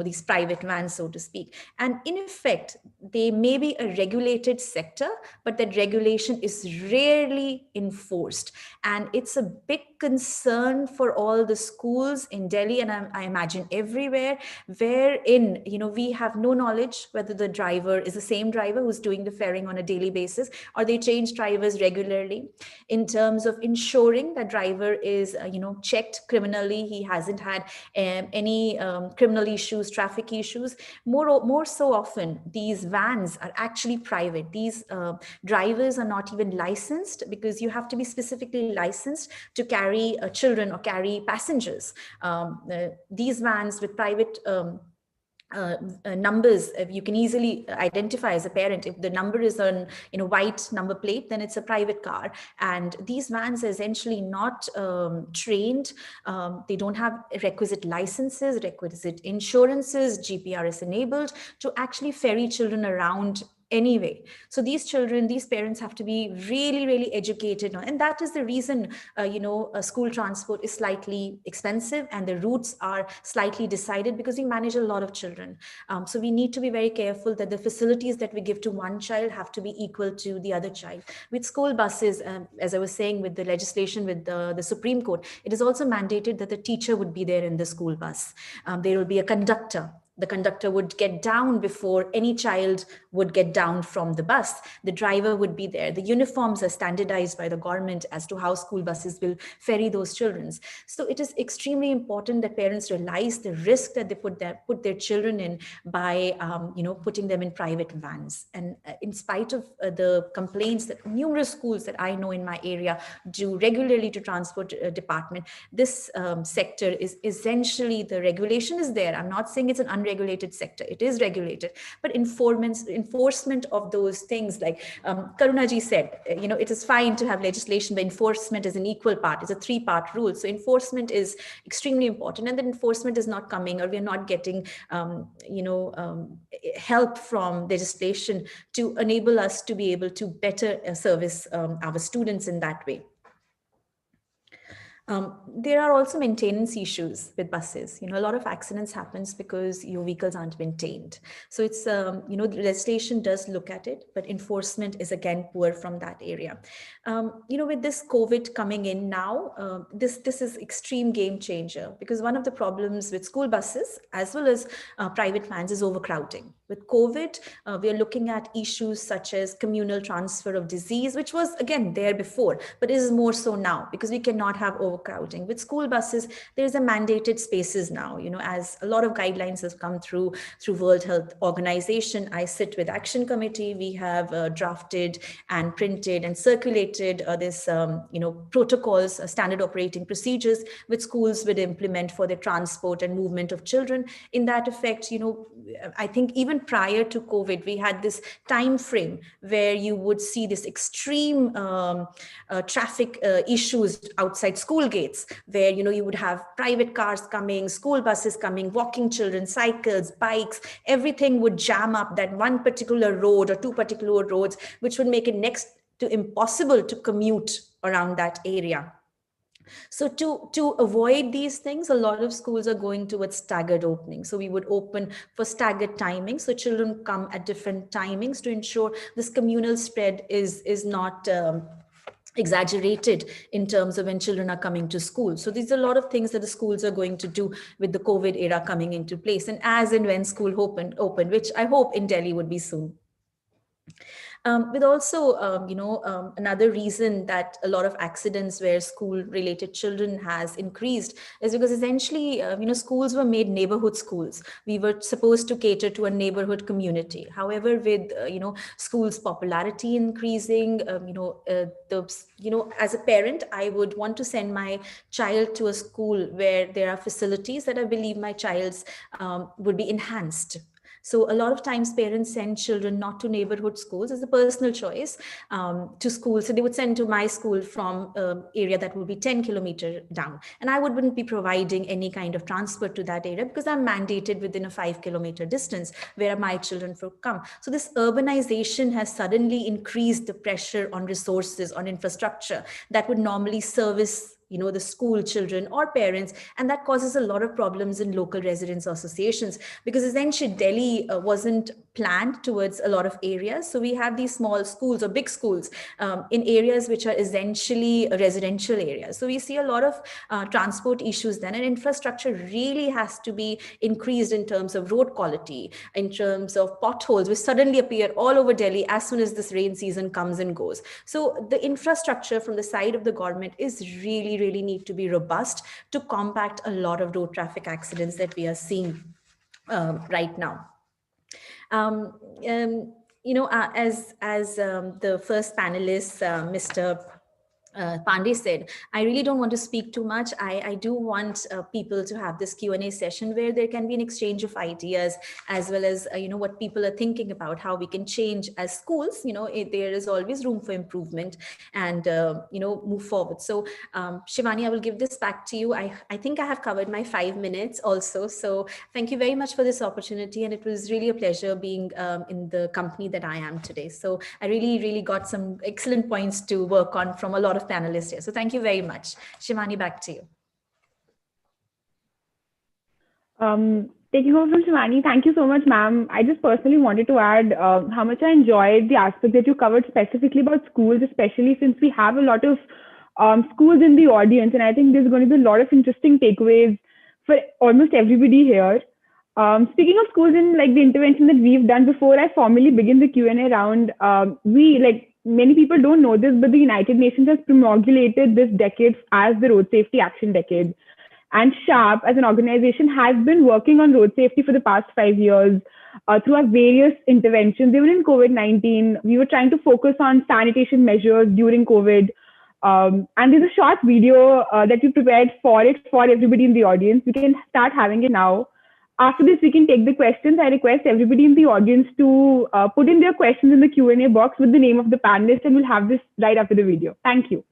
these private vans, so to speak. And in effect, they may be a regulated sector, but that regulation is rarely enforced. And it's a big concern for all the schools in Delhi, and I imagine everywhere, wherein, we have no knowledge whether the driver is the same driver who's doing the ferrying on a daily basis, or they change drivers regularly. In terms of ensuring that driver is, checked criminally, he hasn't had any criminal issues, traffic issues. More so often, these vans are actually private. These drivers are not even licensed, because you have to be specifically licensed to carry children or carry passengers. These vans with private numbers, you can easily identify as a parent. If the number is on white number plate, then it's a private car. And these vans are essentially not trained. They don't have requisite licenses, requisite insurances, GPRS enabled to actually ferry children around anyway. So these parents have to be really, really educated. And that is the reason, school transport is slightly expensive and the routes are slightly decided, because we manage a lot of children. So we need to be very careful that the facilities that we give to one child have to be equal to the other child. With school buses, as I was saying, with the legislation with the Supreme Court, it is also mandated that the teacher would be there in the school bus. There will be a conductor. The conductor would get down before any child would get down from the bus. The driver would be there. The uniforms are standardized by the government as to how school buses will ferry those children. So it is extremely important that parents realize the risk that they put their children in by putting them in private vans. And in spite of the complaints that numerous schools that I know in my area do regularly to transport department, this sector is essentially, the regulation is there. I'm not saying it's an unregulated sector. It is regulated, but enforcement of those things, like Karunaji said, it is fine to have legislation, but enforcement is an equal part. It's a 3-part rule. So enforcement is extremely important, and the enforcement is not coming, or we're not getting, help from legislation to enable us to be able to better service our students in that way. There are also maintenance issues with buses. A lot of accidents happens because your vehicles aren't maintained. So it's, the legislation does look at it, but enforcement is again poor from that area. With this COVID coming in now, this is extreme game changer, because one of the problems with school buses as well as private vans is overcrowding. With COVID, we are looking at issues such as communal transfer of disease, which was again there before, but is more so now, because we cannot have overcrowding overcrowding. With school buses, there's a mandated spaces now, as a lot of guidelines have come through World Health Organization. I sit with Action Committee. We have drafted and printed and circulated this, protocols, standard operating procedures which schools would implement for the transport and movement of children. In that effect, I think even prior to COVID, we had this time frame where you would see this extreme traffic issues outside school gates, where you would have private cars coming, school buses coming, walking children, cycles, bikes, everything would jam up that one particular road or two particular roads, which would make it next to impossible to commute around that area. So to avoid these things, a lot of schools are going towards staggered opening. So we would open for staggered timing, so children come at different timings to ensure this communal spread is not exaggerated in terms of when children are coming to school. So these are a lot of things that the schools are going to do with the COVID era coming into place, and as and when school open, which I hope in Delhi would be soon. With also, another reason that a lot of accidents where school-related children has increased is because essentially, schools were made neighborhood schools. We were supposed to cater to a neighborhood community. However, with schools' popularity increasing, as a parent, I would want to send my child to a school where there are facilities that I believe my child's would be enhanced. So a lot of times parents send children not to neighborhood schools as a personal choice to school. So they would send to my school from area that would be 10 kilometers down. And I wouldn't be providing any kind of transport to that area because I'm mandated within a 5-kilometer distance where my children will come. So this urbanization has suddenly increased the pressure on resources, on infrastructure that would normally service the school children or parents, and that causes a lot of problems in local residents associations because essentially Delhi wasn't planned towards a lot of areas. So we have these small schools or big schools in areas which are essentially residential areas. So we see a lot of transport issues then, and infrastructure really has to be increased in terms of road quality, in terms of potholes which suddenly appear all over Delhi as soon as this rain season comes and goes. So the infrastructure from the side of the government is really need to be robust to combat a lot of road traffic accidents that we are seeing right now. As the first panelist, Mr. Pandey said, I really don't want to speak too much. I do want people to have this Q&A session where there can be an exchange of ideas as well as, what people are thinking about, how we can change as schools. There is always room for improvement and, move forward. So Shivani, I will give this back to you. I think I have covered my 5 minutes also. So thank you very much for this opportunity. And it was really a pleasure being in the company that I am today. So I really got some excellent points to work on from a lot of panelists here. So thank you very much. Shivani, back to you. Taking over from Shivani, thank you so much, ma'am. I just personally wanted to add how much I enjoyed the aspect that you covered specifically about schools, especially since we have a lot of schools in the audience. And I think there's going to be a lot of interesting takeaways for almost everybody here. Speaking of schools and the intervention that we've done before I formally begin the Q&A round, many people don't know this, but the United Nations has promulgated this decade as the Road Safety Action Decade. And SHARP as an organization has been working on road safety for the past 5 years through our various interventions. Even in COVID-19, we were trying to focus on sanitation measures during COVID. And there's a short video that we prepared for everybody in the audience. We can start having it now. After this, we can take the questions. I request everybody in the audience to put in their questions in the Q&A box with the name of the panelist, and we'll have this right after the video. Thank you.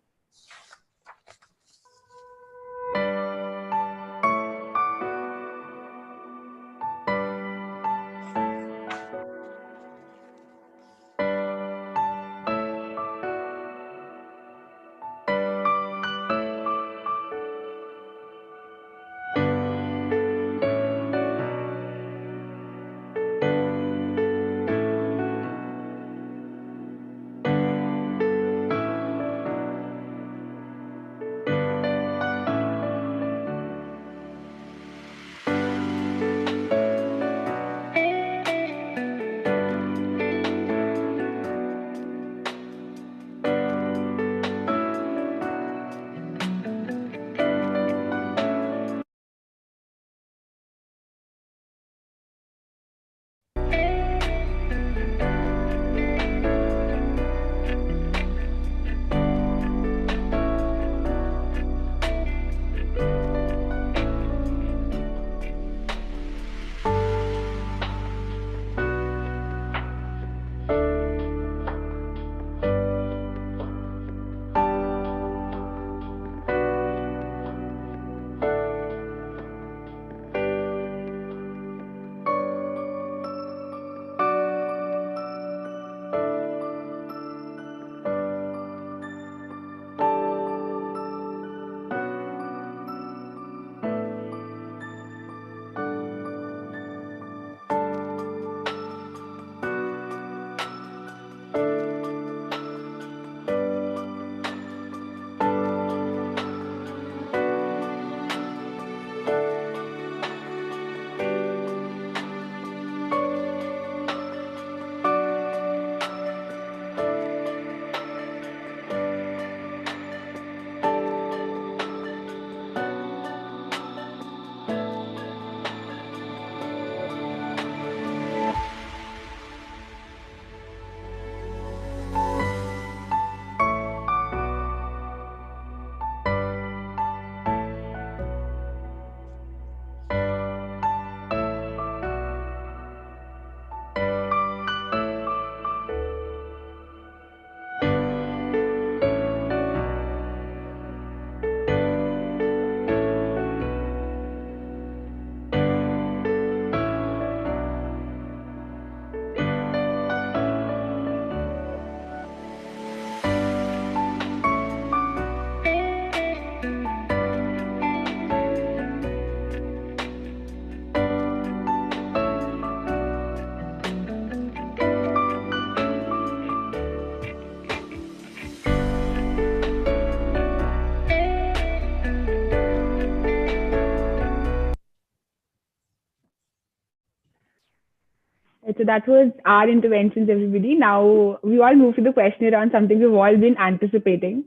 So that was our interventions, everybody. Now we all move to the question around something we've all been anticipating.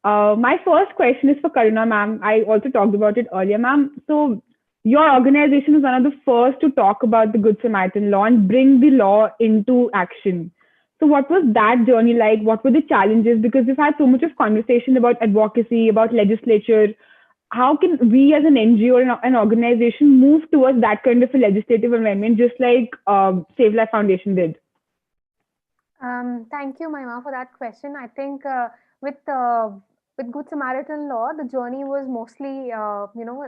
My first question is for Karuna, ma'am. I also talked about it earlier, ma'am. So your organization is one of the first to talk about the Good Samaritan law and bring the law into action. So what was that journey like? What were the challenges? Because we've had so much of conversation about advocacy, about legislature. How can we as an NGO or an organization move towards that kind of a legislative amendment, just like Save Life Foundation did? Thank you, Mahima, for that question. I think with Good Samaritan law, the journey was mostly,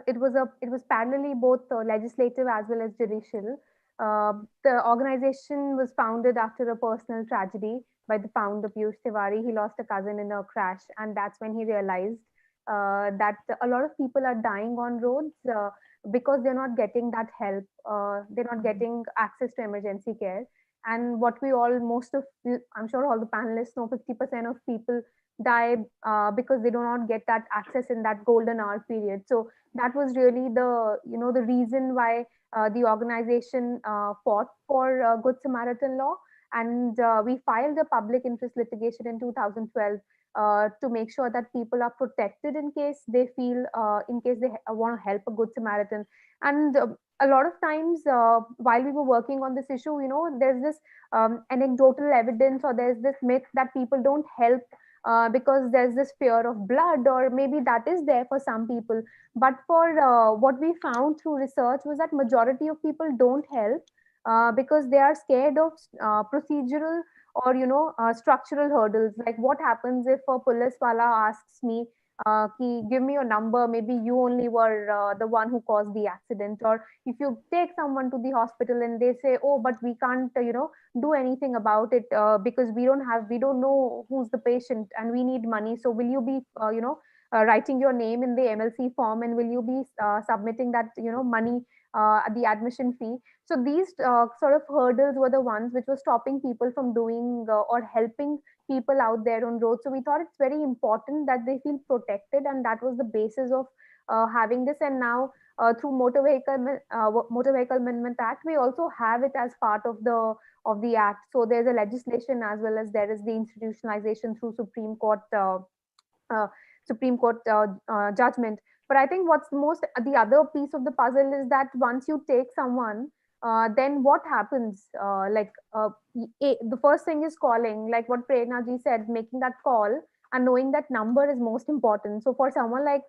it was parallelly both legislative as well as judicial. The organization was founded after a personal tragedy by the founder Piyush Tiwari. He lost a cousin in a crash, and that's when he realized that a lot of people are dying on roads because they're not getting that help. They're not getting access to emergency care. And what we all, I'm sure all the panelists know, 50% of people die because they do not get that access in that golden hour period. So that was really the reason why the organization fought for Good Samaritan law. And we filed a public interest litigation in 2012 to make sure that people are protected in case they feel, in case they want to help a Good Samaritan. And a lot of times while we were working on this issue, there's this anecdotal evidence, or there's this myth that people don't help because there's this fear of blood, or maybe that is there for some people. But for what we found through research was that majority of people don't help because they are scared of procedural or structural hurdles. Like, what happens if a police wala asks me ki, give me your number, maybe you only were the one who caused the accident. Or if you take someone to the hospital and they say, oh, but we can't do anything about it because we don't know who's the patient and we need money, so will you be writing your name in the MLC form, and will you be submitting that money the admission fee. So these sort of hurdles were the ones which were stopping people from doing or helping people out there on roads. So we thought it's very important that they feel protected, and that was the basis of having this. And now through Motor Vehicle Amendment Act, we also have it as part of the act. So there's a legislation as well as there is the institutionalization through uh, Supreme Court judgment. But I think what's the other piece of the puzzle is that once you take someone, then what happens? The first thing is calling, like what Prerana ji said, making that call and knowing that number is most important. So for someone like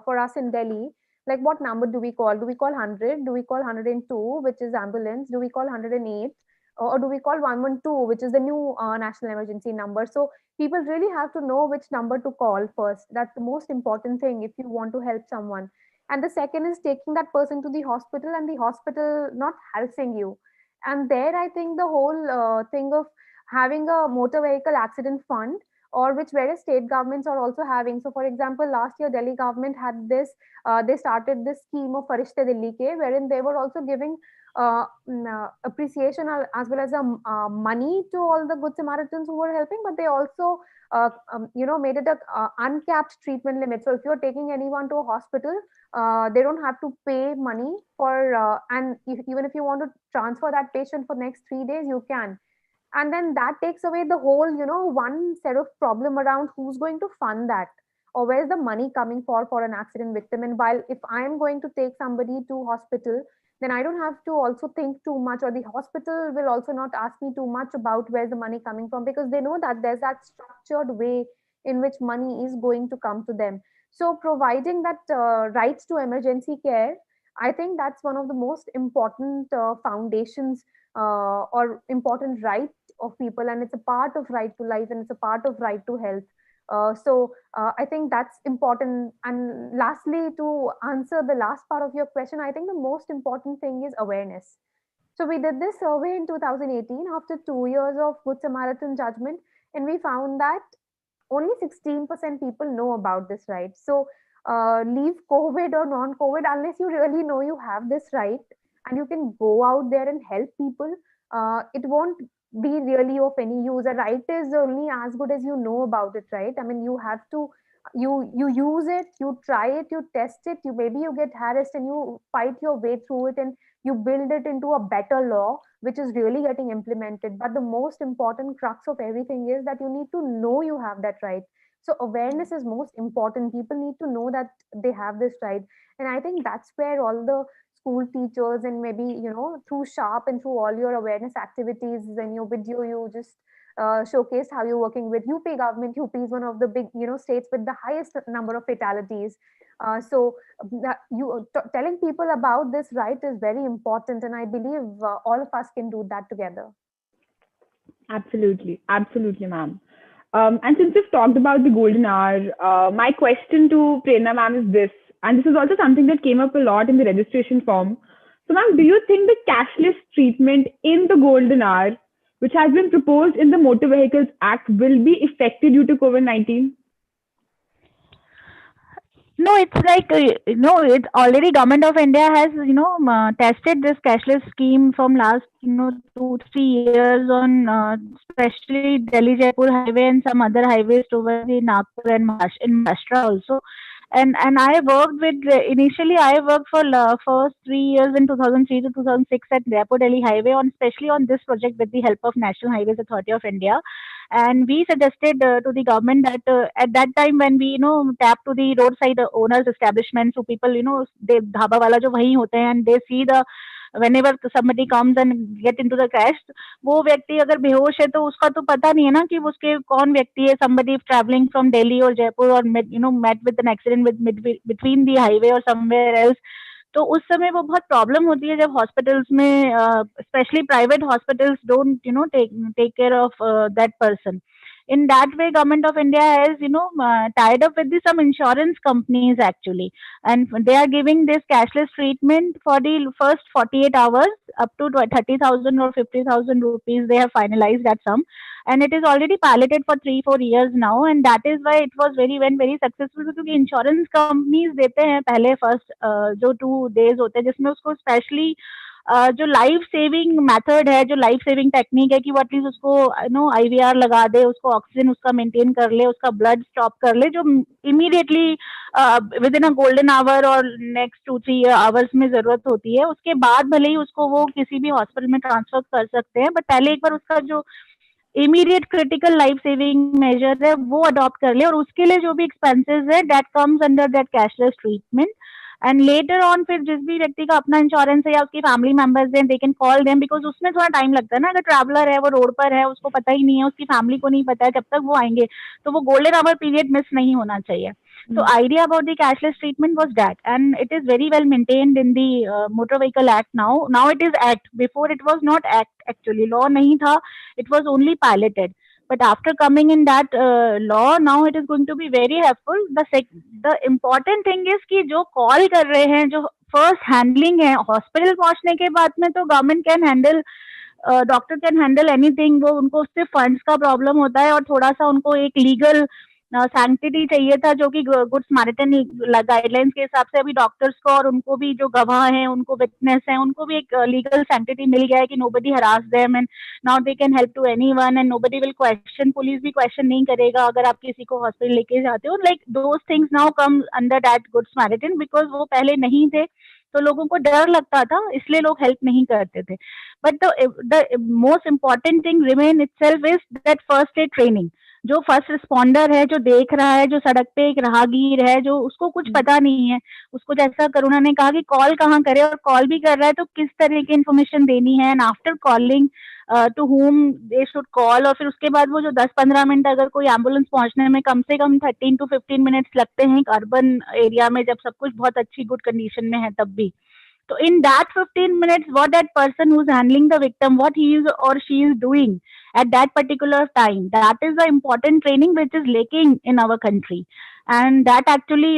for us in Delhi, like what number do we call? Do we call 100? Do we call 102, which is ambulance? Do we call 108? Or do we call 112, which is the new national emergency number? So people really have to know which number to call first. That's the most important thing if you want to help someone. And the second is taking that person to the hospital and the hospital not helping you. And there, I think the whole thing of having a motor vehicle accident fund, or which various state governments are also having. So, for example, last year Delhi government had this. They started this scheme of Farishte Delhi Ke, wherein they were also giving appreciation as well as money to all the Good Samaritans who were helping, but they also made it a uncapped treatment limit. So if you're taking anyone to a hospital, they don't have to pay money for and even if you want to transfer that patient for next 3 days, you can. And then that takes away the whole one set of problem around who's going to fund that, or where's the money coming for an accident victim. And while if I am going to take somebody to hospital, then I don't have to also think too much, or the hospital will also not ask me too much about where's the money coming from, because they know that there's that structured way in which money is going to come to them. So providing that rights to emergency care, I think that's one of the most important foundations or important right of people, and it's a part of right to life, and it's a part of right to health. I think that's important. And lastly, to answer the last part of your question, I think the most important thing is awareness. So we did this survey in 2018 after 2 years of Good Samaritan judgment, and we found that only 16% people know about this right. So leave COVID or non-COVID, unless you really know you have this right and you can go out there and help people, it won't be really of any use. A right is only as good as you know about it, right? I mean, you have to you use it, you try it, you test it, you maybe you get harassed and you fight your way through it, and you build it into a better law which is really getting implemented. But the most important crux of everything is that you need to know you have that right. So awareness is most important. People need to know that they have this right. And I think that's where all the school teachers, and maybe, through Sharp and through all your awareness activities and your video, you just showcased how you're working with UP government. UP is one of the big, states with the highest number of fatalities. So that you telling people about this right is very important, and I believe all of us can do that together. Absolutely, absolutely, ma'am. And since we've talked about the golden hour, my question to Prerana ma'am is this, and this is also something that came up a lot in the registration form. So, ma'am, do you think the cashless treatment in the golden hour, which has been proposed in the Motor Vehicles Act, will be effective due to COVID-19? No, it's like it's already Government of India has tested this cashless scheme from last 2-3 years on especially Delhi Jaipur highway and some other highways towards the Nagpur and in Maharashtra also. And I worked with initially I worked for first 3 years in 2003 to 2006 at Jaipur Delhi highway on especially on this project with the help of National Highways Authority of India. And we suggested to the government that at that time when we tap to the roadside owners establishments, so people they dhaba wala jo wahi hote hain and they see the whenever somebody comes and get into the crash, वो व्यक्ति अगर बेहोश है तो उसका तो पता नहीं है ना कि उसके कौन व्यक्ति है, somebody traveling from Delhi or Jaipur or met with an accident with between the highway or somewhere else. तो उस समय वो बहुत प्रॉब्लम होती है जब हॉस्पिटल्स में specially private hospitals don't take care of that person. In that way, Government of India has tied up with some insurance companies actually, and they are giving this cashless treatment for the first 48 hours up to 30,000 or 50,000 rupees. They have finalized that sum, and it is already piloted for 3-4 years now, and that is why it was very successful, क्योंकि insurance companies देते हैं पहले first जो 2 days होते हैं जिसमें उसको specially जो लाइफ सेविंग मेथड है, जो लाइफ सेविंग टेक्निक है कि वो एटलीस्ट उसको आईवीआर लगा दे, उसको ऑक्सीजन उसका मेंटेन कर ले, उसका ब्लड स्टॉप कर ले, जो immediately with in a golden hour और नेक्स्ट 2-3 आवर्स में जरूरत होती है. उसके बाद भले ही उसको वो किसी भी हॉस्पिटल में ट्रांसफर कर सकते हैं, बट पहले एक बार उसका जो immediate critical life saving measure है वो अडॉप्ट कर ले, और उसके लिए जो भी एक्सपेंसेस है that comes under that cashless treatment. And later on फिर जिस भी व्यक्ति का अपना इंश्योरेंस है या उसकी फैमिली मेंबर्स हैं, they can call them, because उसमें थोड़ा टाइम लगता है ना. अगर ट्रैवलर है, वो रोड पर है, उसको पता ही नहीं है, उसकी फैमिली को नहीं पता है, जब तक वो आएंगे तो वो गोल्डन आवर पीरियड मिस नहीं होना चाहिए. So idea about the cashless treatment was that, and it is very well maintained in the Motor Vehicle Act now. Now it is Act. Before it was not Act actually. Law nahi tha. It was only piloted. But after coming in that law, now it is going to be very helpful. The important thing is कि जो call कर रहे हैं, जो first handling है, hospital पहुंचने के बाद में तो government can handle, doctor can handle anything. वो उनको सिर्फ फंड्स का प्रॉब्लम होता है और थोड़ा सा उनको एक लीगल सैंक्टिटी चाहिए था, जो कि गुड स्मैरिटन गाइडलाइंस के हिसाब से अभी डॉक्टर्स को और उनको भी जो गवाह हैं, उनको विटनेस हैं, उनको भी एक लीगल सैंक्टिटी मिल गया है कि nobody harass them and now they can help to anyone and nobody will question. Police भी क्वेश्चन नहीं करेगा अगर आप किसी को हॉस्पिटल लेके जाते हो. Like those things now come under that good Samaritan, because वो पहले नहीं थे तो लोगों को डर लगता था, इसलिए लोग हेल्प नहीं करते थे. But the most important thing remain itself is that first aid training. जो फर्स्ट रिस्पॉन्डर है, जो देख रहा है, जो सड़क पे एक राहगीर है, जो उसको कुछ पता नहीं है, उसको जैसा करुणा ने कहा कि कॉल कहाँ करे, और कॉल भी कर रहा है तो किस तरह की इन्फॉर्मेशन देनी है, and after calling to whom they should call. और फिर उसके बाद वो जो 10-15 मिनट, अगर कोई एम्बुलेंस पहुंचने में कम से कम 13 to 15 मिनट्स लगते हैं अर्बन एरिया में, जब सब कुछ बहुत अच्छी गुड कंडीशन में है तब भी. So in that 15 minutes, what that person who's handling the victim, what he is or she is doing at that particular time, that is the important training which is lacking in our country. And that actually,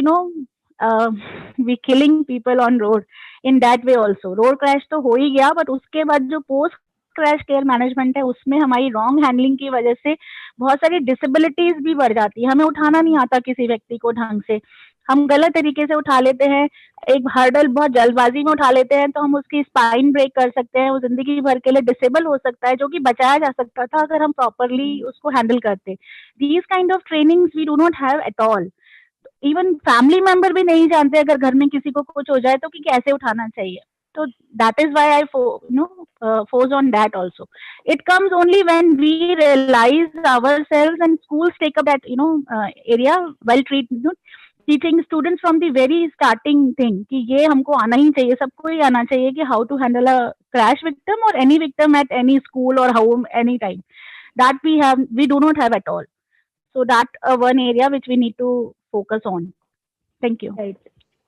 we killing people on road in that way also. Road crash तो हो ही गया, but उसके बाद जो post crash care management है, उसमें हमारी wrong handling की वजह से बहुत सारी डिसेबिलिटीज भी बढ़ जाती है. हमें उठाना नहीं आता किसी व्यक्ति को ढंग से, हम गलत तरीके से उठा लेते हैं, एक हर्डल बहुत जल्दबाजी में उठा लेते हैं, तो हम उसकी स्पाइन ब्रेक कर सकते हैं, वो जिंदगी भर के लिए डिसेबल हो सकता है, जो कि बचाया जा सकता था अगर हम प्रॉपरली उसको हैंडल करते. These kind of trainings we do not have at all. Even family member भी नहीं जानते अगर घर में किसी को कुछ हो जाए तो कि कैसे उठाना चाहिए. So that is why I force on that also. It comes only when we realize ourselves and schools take up that area while teaching students from the very starting thing कि ये हमको आना ही चाहिए, सबको ही आना चाहिए कि how to handle a crash victim or any victim at any school or home any time. That we do not have at all. So that one area which we need to focus on. Thank you. Right.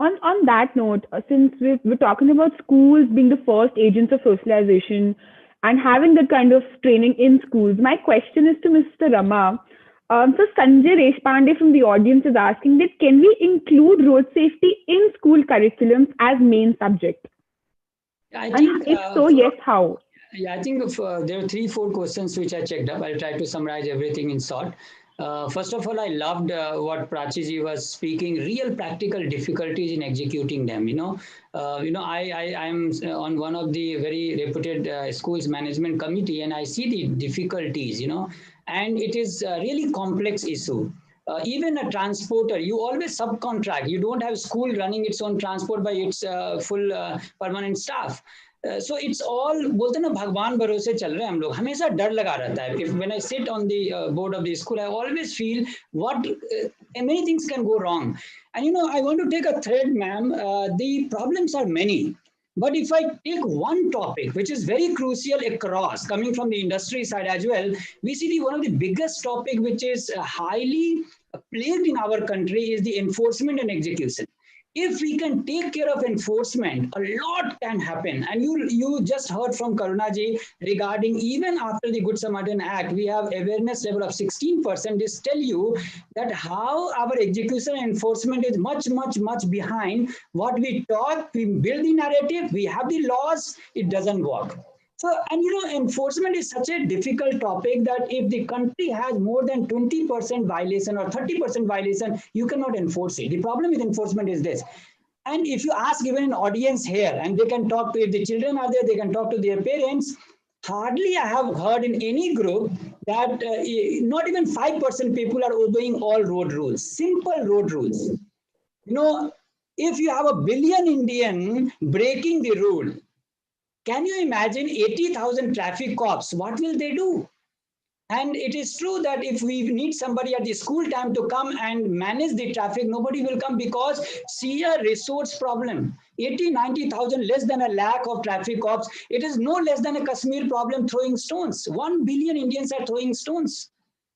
On that note, since we're talking about schools being the first agents of socialization and having that kind of training in schools, my question is to Mr. Rama. So Sanjay Pandey from the audience is asking that can we include road safety in school curriculums as main subject? I think, if so, yes, how? Yeah, I think there are 3-4 questions which I checked up. I'll try to summarize everything in short. First of all, I loved what Prachiji was speaking. Real practical difficulties in executing them. I'm on one of the very reputed schools management committee, and I see the difficulties. And it is a really complex issue. Even a transporter, you always subcontract. You don't have school running its own transport by its full permanent staff. So it's all बोलते ना भगवान भरोसे चल रहे हैं हम लोग हमेशा डर लगा रहता है if when I sit on the board of the school I always feel what many things can go wrong and I want to take a thread ma'am the problems are many but if I take one topic which is very crucial across coming from the industry side as well we see one of the biggest topic which is highly plagued in our country is the enforcement and execution. If we can take care of enforcement, a lot can happen. And you just heard from Karuna ji regarding even after the Good Samaritan Act, we have awareness level of 16%. This tell you that how our execution and enforcement is much, much, much behind what we talk. We build the narrative, we have the laws, it doesn't work. So, and enforcement is such a difficult topic that if the country has more than 20% violation or 30% violation, you cannot enforce it. The problem with enforcement is this. And if you ask even an audience here, and they can talk to, if the children are there, they can talk to their parents. Hardly I have heard in any group that not even 5% people are obeying all road rules, simple road rules. If you have a billion Indian breaking the rule, can you imagine 80,000 traffic cops? What will they do? And it is true that if we need somebody at the school time to come and manage the traffic, nobody will come because sheer resource problem. 80, 90,000, less than a lakh of traffic cops. It is no less than a Kashmir problem throwing stones. 1 billion Indians are throwing stones.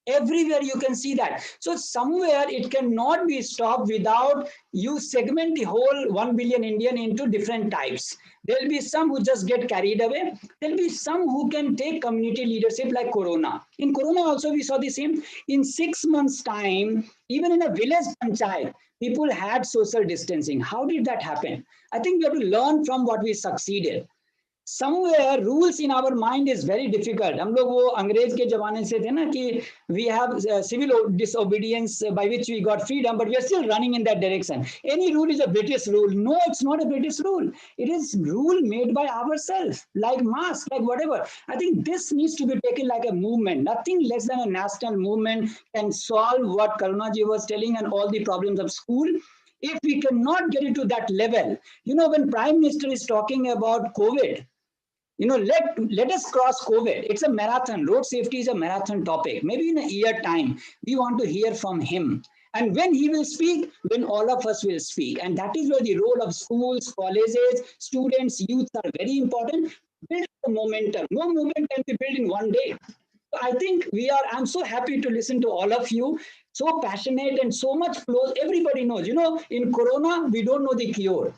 Everywhere you can see that. So somewhere it cannot be stopped without you segment the whole 1 billion Indian into different types. There will be some who just get carried away. There will be some who can take community leadership like Corona. In Corona also we saw the same. In 6 months time, even in a village panchayat, people had social distancing. How did that happen? I think we have to learn from what we succeeded. Somewhere rules in our mind is very difficult. हम लोग वो अंग्रेज के जमाने से थे ना कि we have civil disobedience by which we got freedom, but we are still running in that direction. Any rule is a British rule. No, it's not a British rule. It is rule made by ourselves, like mask, like whatever. I think this needs to be taken like a movement. Nothing less than a national movement can solve what Karuna ji was telling and all the problems of school. If we cannot get it to that level, when Prime Minister is talking about COVID, let us cross COVID. It's a marathon. Road safety is a marathon topic. Maybe in a year time, we want to hear from him. And when he will speak, then all of us will speak. And that is where the role of schools, colleges, students, youth are very important. Build the momentum. No movement can be built in one day. So I think I'm so happy to listen to all of you. So passionate and so much close. Everybody knows, in Corona, we don't know the cure.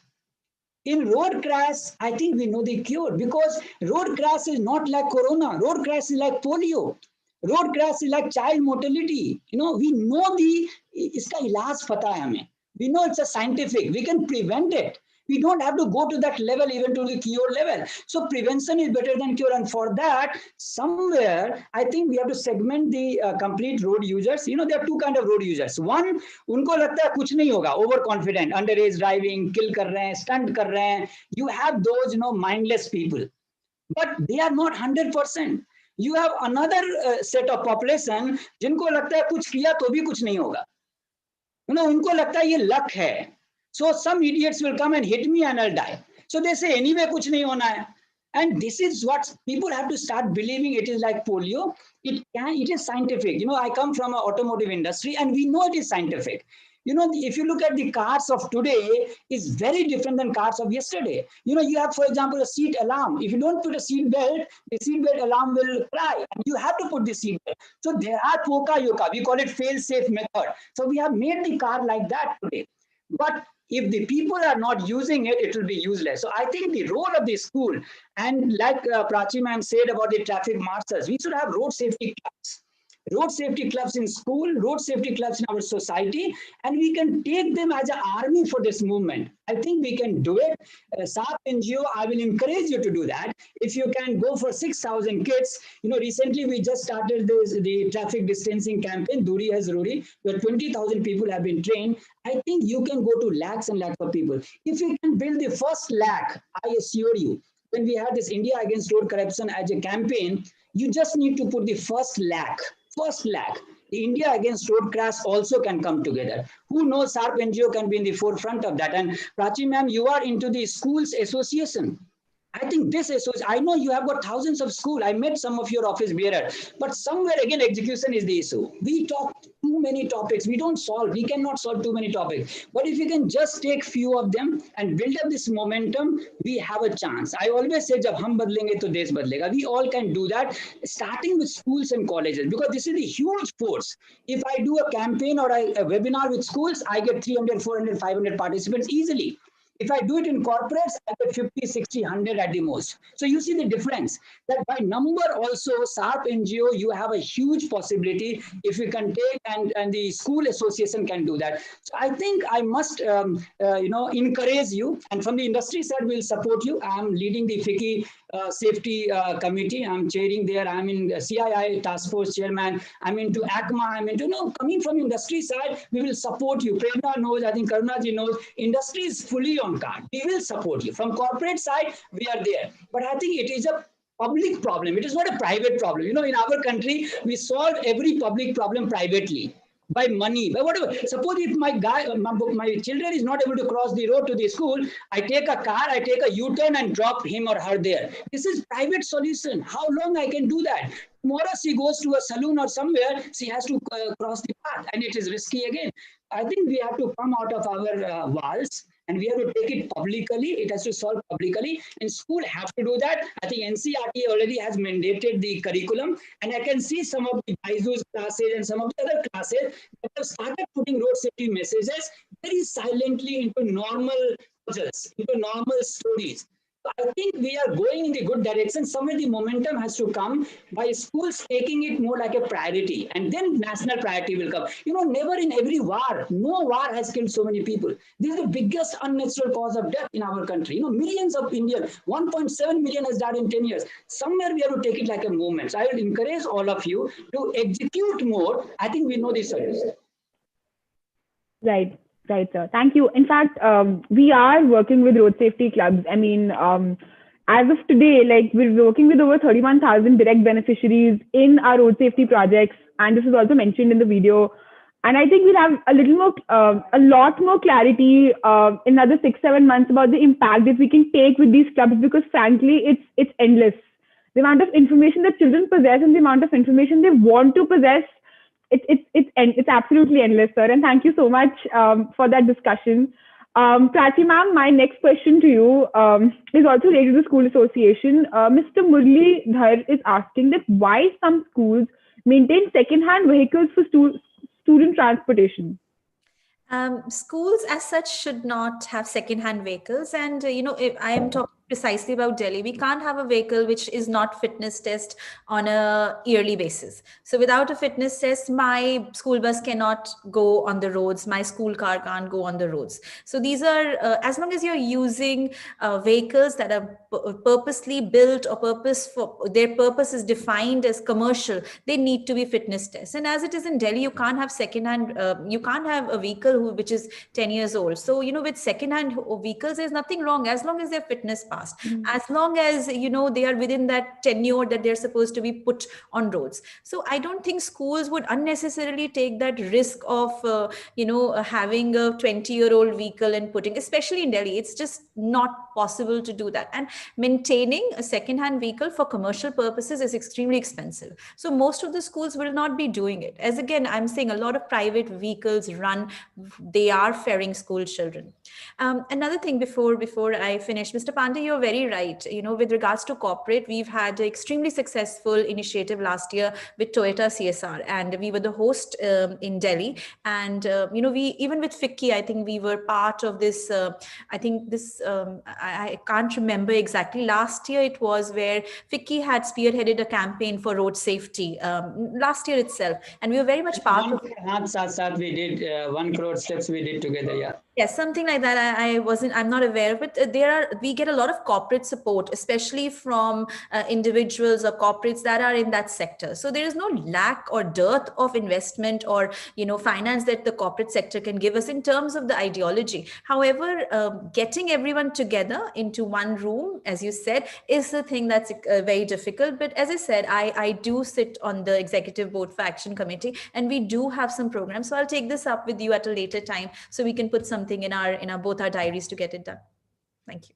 In road crash, I think we know the cure because road crash is not like Corona. Road crash is like polio. Road crash is like child mortality. We know iska ilaaj pata hai hame. We know it's a scientific. We can prevent it. We don't have to go to that level, even to the cure level. So prevention is better than cure. And for that, somewhere, I think we have to segment the complete road users. There are two kinds of road users. One, unko lagta hai kuch nahi hoga, overconfident, underage driving, kill kar rahe hain, stunt kar rahe hain. You have those, mindless people. But they are not 100%. You have another set of population, jinko lagta hai kuch kiya to bhi kuch nahi hoga. Unko lagta hai ye luck hai. So some idiots will come and hit me and I'll die. So they say anyway kuch nahi hona hai. And this is what people have to start believing. It is like polio. It is scientific. I come from an automotive industry and we know it is scientific. If you look at the cars of today, is very different than cars of yesterday. You have, for example, a seat alarm. If you don't put a seat belt, the seat belt alarm will cry. And you have to put the seat belt. So there are poka yoka. We call it fail-safe method. So we have made the car like that today. But if the people are not using it, it will be useless. So I think the role of the school, and like Prachi ma'am said about the traffic marshals, we should have road safety clubs. Road safety clubs in school, road safety clubs in our society, and we can take them as an army for this movement. I think we can do it. SAP NGO, I will encourage you to do that. If you can go for 6,000 kids, recently we just started the traffic distancing campaign, Duri Hai Zaruri, where 20,000 people have been trained. I think you can go to lakhs and lakhs of people. If you can build the first lakh, I assure you, when we had this India Against Road Corruption as a campaign, you just need to put the first lakh. The India Against Road Crash also can come together. Who knows, SARP NGO can be in the forefront of that. And Prachi ma'am, you are into the schools association. I think this is, I know you have got thousands of schools. I met some of your office bearers, but somewhere again, execution is the issue. We talk too many topics. We cannot solve too many topics. But if you can just take few of them and build up this momentum, we have a chance. I always say, jab hum badlenge to desh badlega. We all can do that, starting with schools and colleges, because this is a huge force. If I do a campaign or a webinar with schools, I get 300, 400, 500 participants easily. If I do it in corporates, I get 50, 60, 100 at the most. So you see the difference. That by number also, SARP NGO, you have a huge possibility if you can take, and the school association can do that. So I think I must, encourage you. And from the industry side, we'll support you. I'm leading the FICCI safety committee. I'm chairing there. I'm in CII task force chairman. I'm into ACMA. I'm into, coming from industry side, we will support you. Prerana knows, I think Karuna ji knows, industry is fully on card. We will support you. From corporate side, we are there. But I think it is a public problem. It is not a private problem. In our country, we solve every public problem privately, by money, by whatever. Suppose if my children is not able to cross the road to the school, I take a car, I take a U-turn and drop him or her there. This is private solution. How long I can do that? Tomorrow she goes to a saloon or somewhere, she has to cross the path, and it is risky again. I think we have to come out of our walls, and we have to take it publicly. It has to solve publicly, and school have to do that. I think NCRT already has mandated the curriculum, and I can see some of the BYJU'S classes and some of the other classes that have started putting road safety messages very silently into normal puzzles, into normal stories. I think we are going in the good direction. Somewhere the momentum has to come by schools taking it more like a priority, and then national priority will come. Never in every war, no war has killed so many people. This is the biggest unnatural cause of death in our country. Millions of Indians, 1.7 million has died in 10 years. Somewhere we have to take it like a movement. So I will encourage all of you to execute more. I think we know the solution. Right. Right, sir. Thank you. In fact, we are working with road safety clubs. I mean, as of today, we're working with over 31,000 direct beneficiaries in our road safety projects. And this is also mentioned in the video. And I think we'll have a lot more clarity in another 6-7 months about the impact that we can take with these clubs, because frankly, it's endless. The amount of information that children possess and the amount of information they want to possess, it's absolutely endless, sir. And thank you so much for that discussion. Prachi ma'am, my next question to you is also related to the school association. Mr. Murli Dhar is asking that why some schools maintain second-hand vehicles for student transportation. Schools as such should not have second-hand vehicles. And, if I am talking precisely about Delhi, we can't have a vehicle which is not fitness test on a yearly basis. So without a fitness test, my school bus cannot go on the roads. My school car can't go on the roads. So these are, as long as you're using vehicles that are purposely built or their purpose is defined as commercial, they need to be fitness tests. And as it is in Delhi, you can't have you can't have a vehicle which is 10 years old. So, with second-hand vehicles, there's nothing wrong as long as they're fitness passed, as long as, they are within that tenure that they're supposed to be put on roads. So I don't think schools would unnecessarily take that risk of, having a 20-year-old vehicle and putting, especially in Delhi, it's just not possible to do that. And maintaining a second-hand vehicle for commercial purposes is extremely expensive. So most of the schools will not be doing it. As again, I'm saying a lot of private vehicles run, they are ferrying school children. Another thing before I finish, Mr. Pandey, you're very right. With regards to corporate, we've had an extremely successful initiative last year with Toyota CSR, and we were the host in Delhi. And we, even with FICCI, I think we were part of this. I can't remember exactly. Last year it was where FICCI had spearheaded a campaign for road safety last year itself, and we were very much part of it. We did 1 crore steps we did together. Yeah. Yes, something like that. I'm not aware of it. We get a lot of corporate support, especially from individuals or corporates that are in that sector. So there is no lack or dearth of investment or, finance that the corporate sector can give us in terms of the ideology. However, getting everyone together into one room, as you said, is the thing that's very difficult. But as I said, I do sit on the executive board for Action Committee, and we do have some programs. So I'll take this up with you at a later time so we can put something in our both our diaries to get it done. Thank you.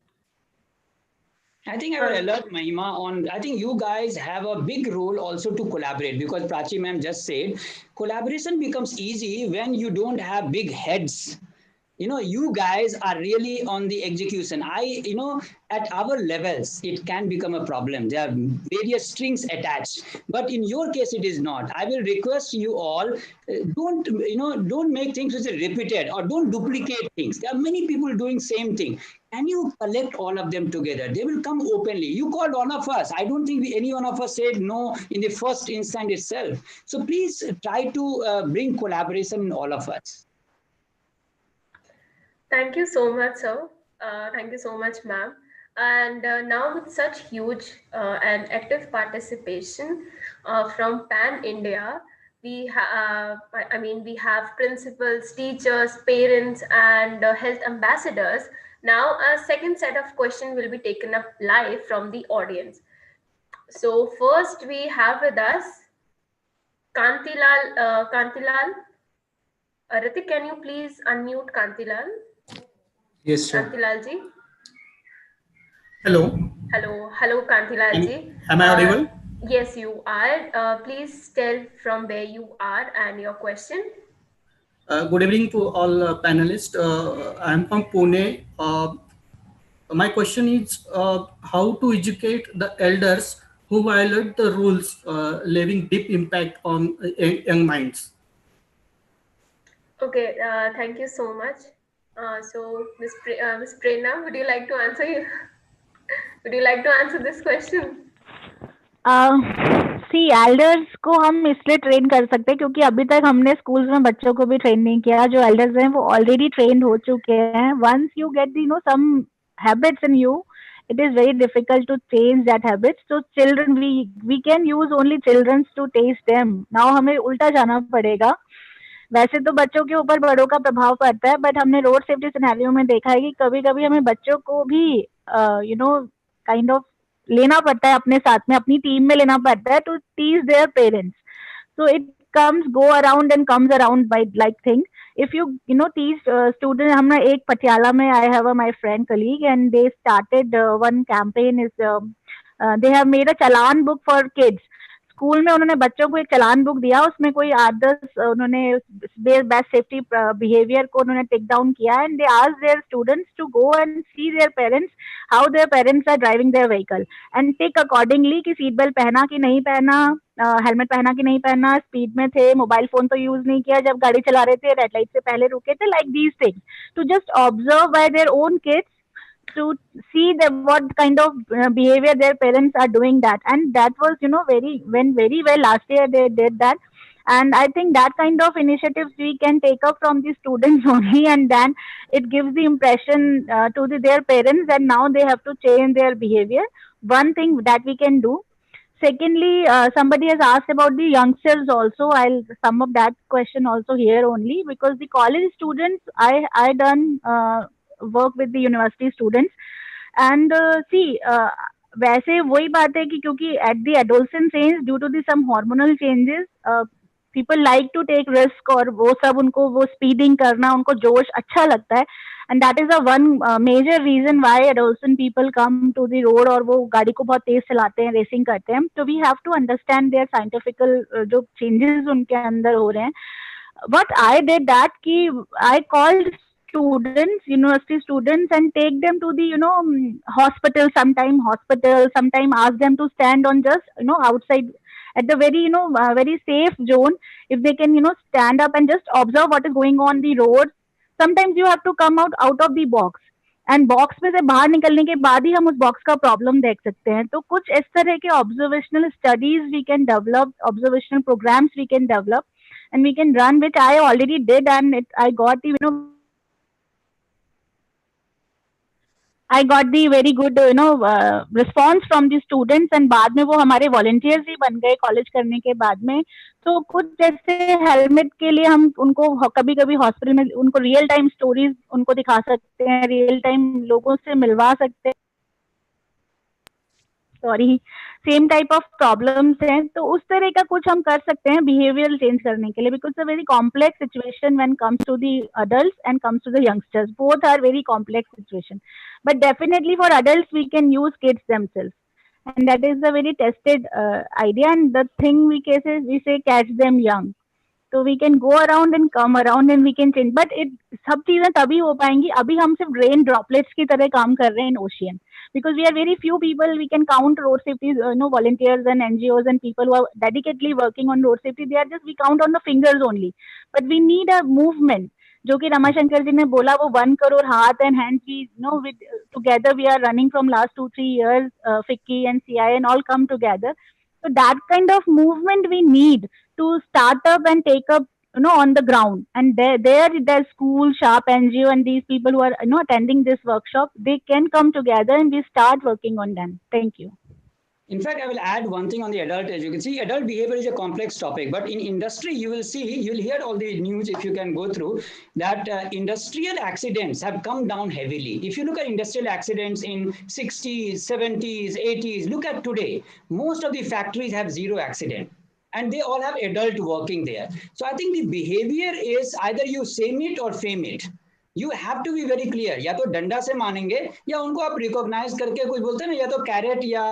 I think I will alert Mahima on, I think you guys have a big role also to collaborate, because Prachi ma'am just said, collaboration becomes easy when you don't have big heads. You guys are really on the execution. At our levels, it can become a problem. There are various strings attached, but in your case, it is not. I will request you all, don't make things which are repeated, or don't duplicate things. There are many people doing same thing. Can you collect all of them together? They will come openly. You called all of us. I don't think any one of us said no in the first instant itself. So please try to bring collaboration in all of us. Thank you so much, sir. Thank you so much, ma'am. And now with such huge and active participation from Pan India, we have principals, teachers, parents, and health ambassadors. Now a second set of questions will be taken up live from the audience. So first we have with us Kantilal. Ritik, can you please unmute Kantilal? Yes, sir. Kantilal ji. Hello. Hello, Kantilal ji. Am I audible? Yes, you are. Please tell from where you are and your question. Good evening to all panelists. I am from Pune. My question is how to educate the elders who violate the rules, leaving deep impact on young minds. Okay, thank you so much. So, Ms. Prerana, would you like to answer? Would you like to answer this question? See elders को हम इसलिए train कर सकते हैं क्योंकि अभी तक हमने स्कूल्स में बच्चों को भी ट्रेन नहीं किया. जो एल्डर्स हैं वो ऑलरेडी ट्रेंड हो चुके हैं. Once you get some habits in you, it is very difficult to change that habit. So children, we can use only children to taste them. Now हमें उल्टा जाना पड़ेगा. वैसे तो बच्चों के ऊपर बड़ों का प्रभाव पड़ता है, बट हमने रोड सेफ्टी सिनेरियो में देखा है कि कभी कभी हमें बच्चों को भी काइंड ऑफ लेना पड़ता है अपने साथ में, अपनी टीम में लेना पड़ता है to teach their parents. So it comes go around and comes around by like thing. If you teach students, हमने एक पटियाला में I have my friend colleague and they started one campaign is they have made a challan book for kids. School में उन्होंने बच्चों को एक चालान book दिया, उसमें कोई 8-10 उन्होंने बेस्ट सेफ्टी बिहेवियर को उन्होंने टेक डाउन किया and they asked their students to go and see their parents how their parents are driving their vehicle and take accordingly कि सीट बेल्ट पहना कि नहीं पहना, हेलमेट पहना कि नहीं पहना, स्पीड में थे, मोबाइल फोन तो यूज नहीं किया जब गाड़ी चला रहे थे, रेड लाइट से पहले रुके थे, like these things to just observe by their own kids to see what kind of behavior their parents are doing that. And that was went very well last year. They did that, and I think that kind of initiatives we can take up from the students only, and then it gives the impression to their parents that now they have to change their behavior. One thing that we can do. Secondly, somebody has asked about the youngsters also. I'll sum up that question also here only, because the college students, I done work with the university students and see वैसे वही बात है कि क्योंकि at the adolescent age due to the some hormonal changes people like to take risk और वो सब उनको वो speeding करना उनको जोश अच्छा लगता है. And that is a one major reason why adolescent people come to the road और वो गाड़ी को बहुत तेज चलाते हैं, racing करते हैं. So we have to understand their scientific जो changes उनके अंदर हो रहे हैं. What I did that कि I called students, university students, and take them to the hospital. Sometime ask them to stand on just outside at the very very safe zone. If they can stand up and just observe what is going on the road. Sometimes you have to come out of the box. And box में से बाहर निकलने के बाद ही हम उस box का problem देख सकते हैं. तो कुछ इस तरह के observational studies we can develop, observational programs we can develop and we can run, which I already did, and I got the I got the very good response from the students, and बाद में वो हमारे volunteers ही बन गए college करने के बाद में. तो कुछ जैसे हेलमेट के लिए हम उनको कभी कभी हॉस्पिटल में उनको रियल टाइम स्टोरीज उनको दिखा सकते हैं, रियल टाइम लोगों से मिलवा सकते हैं. Sorry, same type of problems हैं. तो उस तरह का कुछ हम कर सकते हैं बिहेवियरल चेंज करने के लिए, because it's a very complex situation when comes to the adults and comes to the youngsters. Both are very complex situation, but definitely for adults we can use kids themselves, and that is a very tested idea. And the thing we say catch them young. तो we can go around and come around and we can change. But सब चीजें तभी हो पाएंगी, अभी हम सिर्फ rain droplets की तरह काम कर रहे हैं इन ocean, because we are very few people. We can count road safety volunteers and NGOs and people who are dedicatedly working on road safety. They are just, we count on the fingers only, but we need a movement. जो कि रमा शंकर जी ने बोला वो 1 crore हाथ and hands, we with together we are running from last 2-3 years. FICCI and CI and all come together. So that kind of movement we need to start up and take up on the ground. And their school, sharp NGO, and these people who are attending this workshop, they can come together and we start working on them. Thank you. In fact, I will add one thing on the adult education. See, adult behavior is a complex topic, but in industry, you will hear all the news, if you can go through, that industrial accidents have come down heavily. If you look at industrial accidents in 60s, 70s, 80s, look at today, most of the factories have 0 accident. And they all have adult working there. So I think the behavior is either you same it or fame it. You have to be very clear. या तो डंडा से मानेंगे या उनको आप recognise करके कुछ बोलते हैं ना, या तो कैरेट या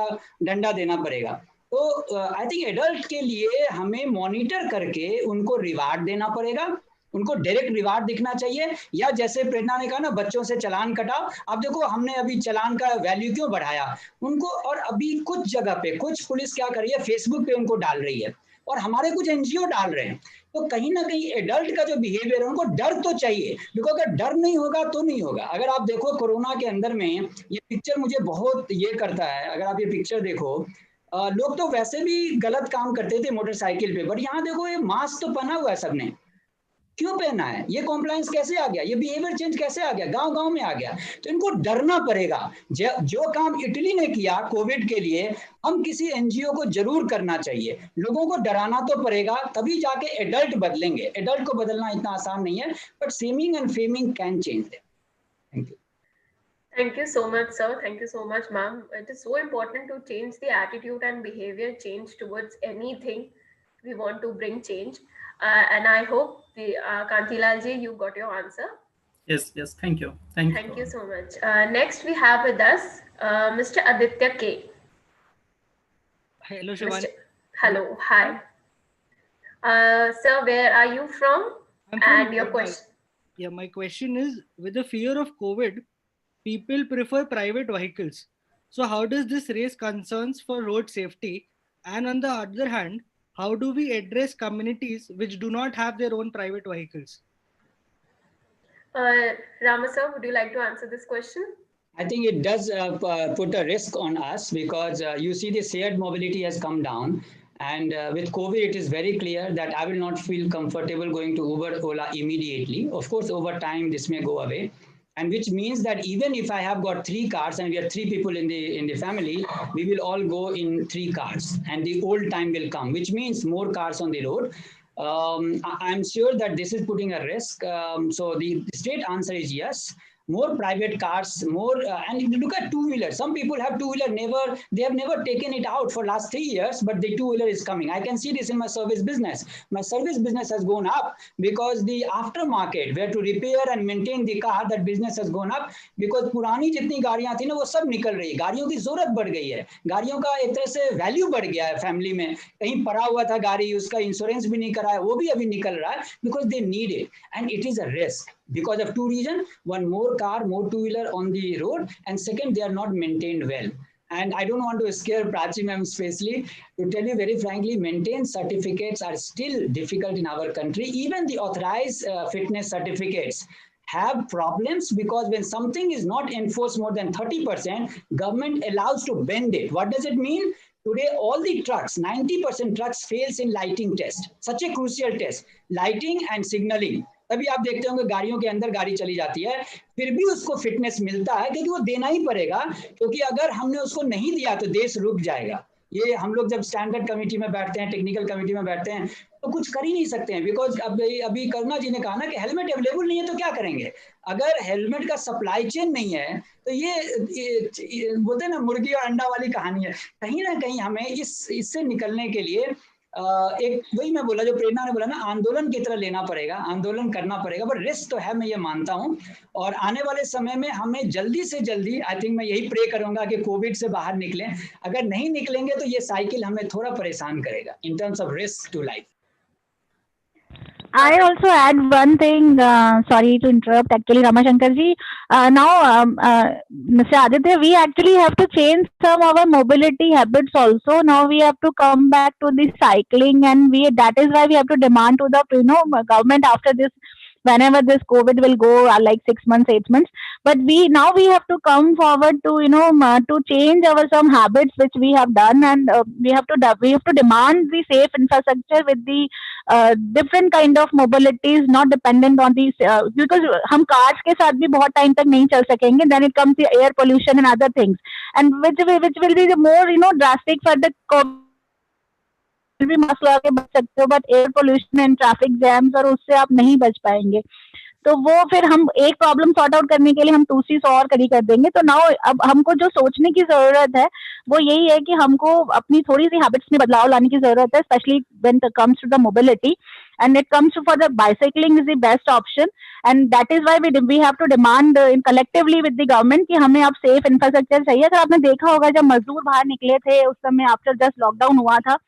डंडा देना पड़ेगा. तो आई थिंक एडल्ट के लिए हमें मॉनिटर करके उनको रिवार्ड देना पड़ेगा, उनको डायरेक्ट रिवार्ड दिखना चाहिए. या जैसे प्रेरणा ने कहा ना, बच्चों से चालान कटाओ. अब देखो हमने अभी चालान का वैल्यू क्यों बढ़ाया उनको, और अभी कुछ जगह पे कुछ पुलिस क्या कर रही है, फेसबुक पे उनको डाल रही है और हमारे कुछ एनजीओ डाल रहे हैं. तो कहीं ना कहीं एडल्ट का जो बिहेवियर है उनको डर तो चाहिए, बिकॉज अगर डर नहीं होगा तो नहीं होगा. अगर आप देखो कोरोना के अंदर में ये पिक्चर मुझे बहुत ये करता है. अगर आप ये पिक्चर देखो, लोग तो वैसे भी गलत काम करते थे मोटरसाइकिल पे, बट यहाँ देखो ये मास्क तो पहना हुआ है सबने. क्यों पहना है? ये कॉम्प्लायंस कैसे आ गया, ये बिहेवियर चेंज कैसे आ गया, गांव गांव में आ गया. तो इनको डरना पड़ेगा. जो काम इटली ने किया कोविड के लिए, हम किसी एनजीओ को जरूर करना चाहिए. लोगों को डराना तो पड़ेगा, तभी जाके एडल्ट बदलेंगे. एडल्ट को बदलना इतना आसान नहीं है, but shaming and faming can change them. Thank you. Thank you so much, sir. Thank you so much, ma'am. It is so important to change the attitude and behavior change towards anything we want to bring change. And I hope the Kantilal ji, you got your answer. Yes. Thank you. Thank you so much. Next, we have with us Mr. Aditya K. Hello, Shivani. Hello. Hi. Sir, where are you from? And your question? Yeah, my question is, with the fear of COVID, people prefer private vehicles. So how does this raise concerns for road safety? And on the other hand, how do we address communities which do not have their own private vehicles? Rama sir, would you like to answer this question? I think it does put a risk on us, because you see the shared mobility has come down. And with COVID, it is very clear that I will not feel comfortable going to Uber, Ola immediately. Of course, over time, this may go away. And which means that even if I have got 3 cars and we are 3 people in the family, we will all go in 3 cars, and the old time will come, which means more cars on the road. I'm sure that this is putting a risk. So the straight answer is yes. more private cars, more, and if you look at two-wheeler, some people have two-wheeler, they have never taken it out for last 3 years, but the two-wheeler is coming. I can see this in my service business. My service business has gone up because the aftermarket, where to repair and maintain the car, that business has gone up because पुरानी जितनी गाड़ियां थी ना वो सब निकल रही है, गाड़ियों की जरूरत बढ़ गई है, गाड़ियों का एक तरह से वैल्यू बढ़ गया है फैमिली में, कहीं पड़ा हुआ था गाड़ी, उसका इंश्योरेंस भी नहीं कराया, वो भी अभी निकल रहा है because they need it and it is a risk because of two reasons. One, more car, more two-wheeler on the road, and second, they are not maintained well. And I don't want to scare Prachi ma'am especially. To tell you very frankly, maintained certificates are still difficult in our country. Even the authorized fitness certificates have problems because when something is not enforced more than 30%, government allows to bend it. What does it mean? Today, all the trucks, 90% trucks fails in lighting test. Such a crucial test. Lighting and signaling. तभी आप देखते होंगे गाड़ियों के अंदर गाड़ी चली जाती है, फिर भी उसको फिटनेस मिलता है क्योंकि वो देना ही पड़ेगा, क्योंकि अगर हमने उसको नहीं दिया तो देश रुक जाएगा. ये हम लोग जब स्टैंडर्ड कमेटी में बैठते हैं, टेक्निकल कमेटी में बैठते हैं, तो कुछ कर ही नहीं सकते हैं बिकॉज अभी करुणा जी ने कहा ना कि हेलमेट अवेलेबल नहीं है तो क्या करेंगे. अगर हेलमेट का सप्लाई चेन नहीं है तो ये बोलते हैं ना मुर्गी और अंडा वाली कहानी है. कहीं ना कहीं हमें इससे निकलने के लिए एक वही मैं बोला जो प्रेरणा ने बोला ना, आंदोलन की तरह लेना पड़ेगा, आंदोलन करना पड़ेगा, बट रिस्क तो है, मैं ये मानता हूँ. और आने वाले समय में हमें जल्दी से जल्दी, आई थिंक मैं यही प्रे करूंगा कि कोविड से बाहर निकलें. अगर नहीं निकलेंगे तो ये साइकिल हमें थोड़ा परेशान करेगा in terms of risk to life. I also add one thing. Sorry to interrupt. Actually, Rama Shankar ji. Now, Mr. Aditya, we actually have to change some of our mobility habits also. Now we have to come back to the cycling, and that is why we have to demand to the government after this, whenever this COVID will go, like 6 months, 8 months. But we have to come forward to to change our some habits which we have done, and we have to demand the safe infrastructure with the different kind of mobility is not dependent on these because हम cars के साथ भी बहुत time तक नहीं चल सकेंगे. Then it comes the air pollution and other things, and which will be the more drastic for the COVID. भी मास्क लगा के बच सकते हो, but air pollution and traffic jams और उससे आप नहीं बच पाएंगे. तो वो फिर हम एक प्रॉब्लम सॉर्ट आउट करने के लिए हम दूसरी सौ और खड़ी कर देंगे. तो नाउ अब हमको जो सोचने की जरूरत है वो यही है कि हमको अपनी थोड़ी सी हैबिट्स में बदलाव लाने की जरूरत है, specially when it comes to the mobility, and it comes for the bicycling is the best option. And that is why we have to demand in collectively with the government कि हमें अब safe infrastructure चाहिए. अगर आपने देखा होगा जब मजदूर बाहर निकले थे उस समय आफ्टर जस्ट लॉकडाउन हुआ था,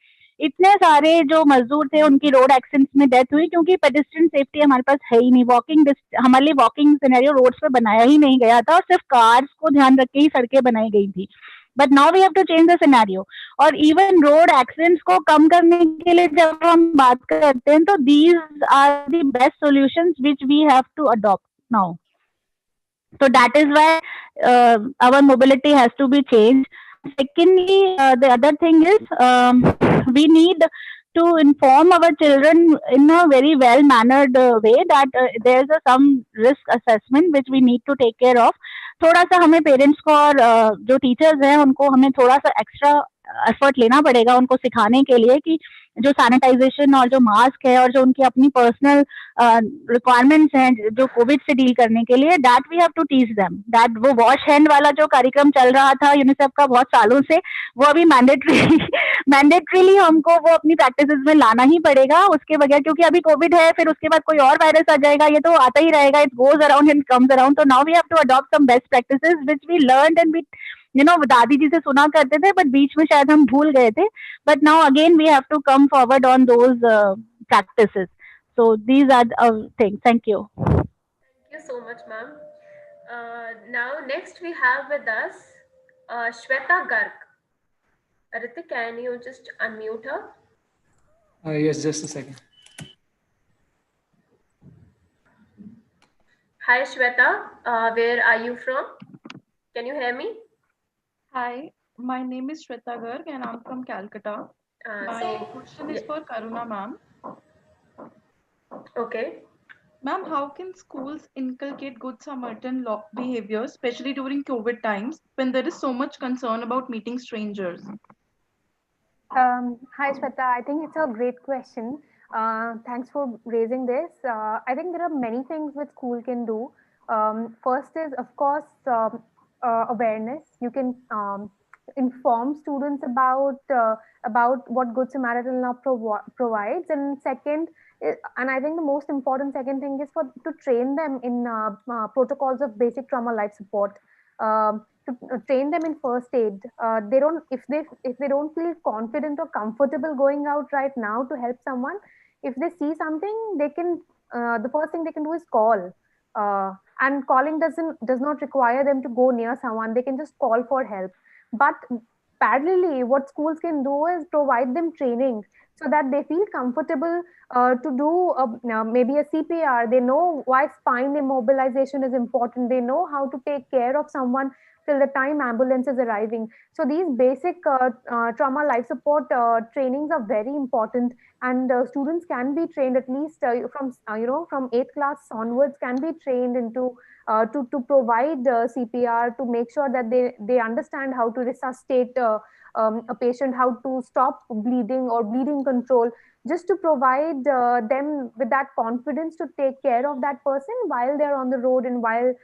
इतने सारे जो मजदूर थे उनकी रोड एक्सीडेंट्स में डेथ हुई क्योंकि पेडेस्ट्रियन सेफ्टी हमारे पास है ही नहीं. हमारे लिए वॉकिंग सिनेरियो रोड्स पे बनाया ही नहीं गया था और सिर्फ कार्स को ध्यान रख के ही सड़कें बनाई गई थी. But now we have to change the scenario. और इवन रोड एक्सीडेंट्स को कम करने के लिए जब हम बात करते हैं तो these are the best solutions which we have to adopt now. So that is why our mobility has to be changed. Secondly, the other thing is we need to inform our children in a very well mannered way that there's some risk assessment which we need to take care of. थोड़ा सा हमें parents को और जो teachers हैं उनको हमें थोड़ा सा एक्स्ट्रा एफर्ट लेना पड़ेगा उनको सिखाने के लिए कि जो सैनिटाइजेशन और जो मास्क है और जो उनकी अपनी पर्सनल रिक्वायरमेंट्स हैं जो कोविड से डील करने के लिए, that we have to teach them. That वो वॉश हैंड वाला जो कार्यक्रम चल रहा था यूनिसेफ का बहुत सालों से, वो अभी मैंडेटरीली हमको वो अपनी प्रैक्टिसेस में लाना ही पड़ेगा. उसके बगैर, क्योंकि अभी कोविड है, फिर उसके बाद कोई और वायरस आ जाएगा, ये तो आता ही रहेगा. It goes around and comes around. तो now we have to adopt some best practices which we learned and we दादी जी से सुना करते थे बट बीच में शायद हम भूल गए थे. But now again we have to come forward on those practices. So these are the things. Thank you. Thank you so much, ma'am. Now next we have with us Shweta Garg. Aritik, can you just unmute her? Yes, just a second. Hi Shweta, where are you from? Can you hear me? Hi, my name is Shweta Garg and I'm from Calcutta. My question is for Karuna ma'am. Okay. Ma'am, how can schools inculcate good Samaritan behavior, especially during COVID times when there is so much concern about meeting strangers? Hi Shweta, I think it's a great question. Thanks for raising this. I think there are many things which school can do. First is, of course, awareness. You can inform students about what Good Samaritan law provides, and second, and I think the most important second thing is to train them in protocols of basic trauma life support. To train them in first aid. They don't if they don't feel confident or comfortable going out right now to help someone. If they see something, they can the first thing they can do is call. And calling does not require them to go near someone. They can just call for help. But parallelly, what schools can do is provide them training so that they feel comfortable to do maybe a CPR. They know why spine immobilization is important. They know how to take care of someone till the time ambulance is arriving. So these basic trauma life support trainings are very important, and students can be trained at least from 8th class onwards, can be trained into to provide CPR, to make sure that they understand how to resuscitate a patient, how to stop bleeding or bleeding control, just to provide them with that confidence to take care of that person while they're on the road and while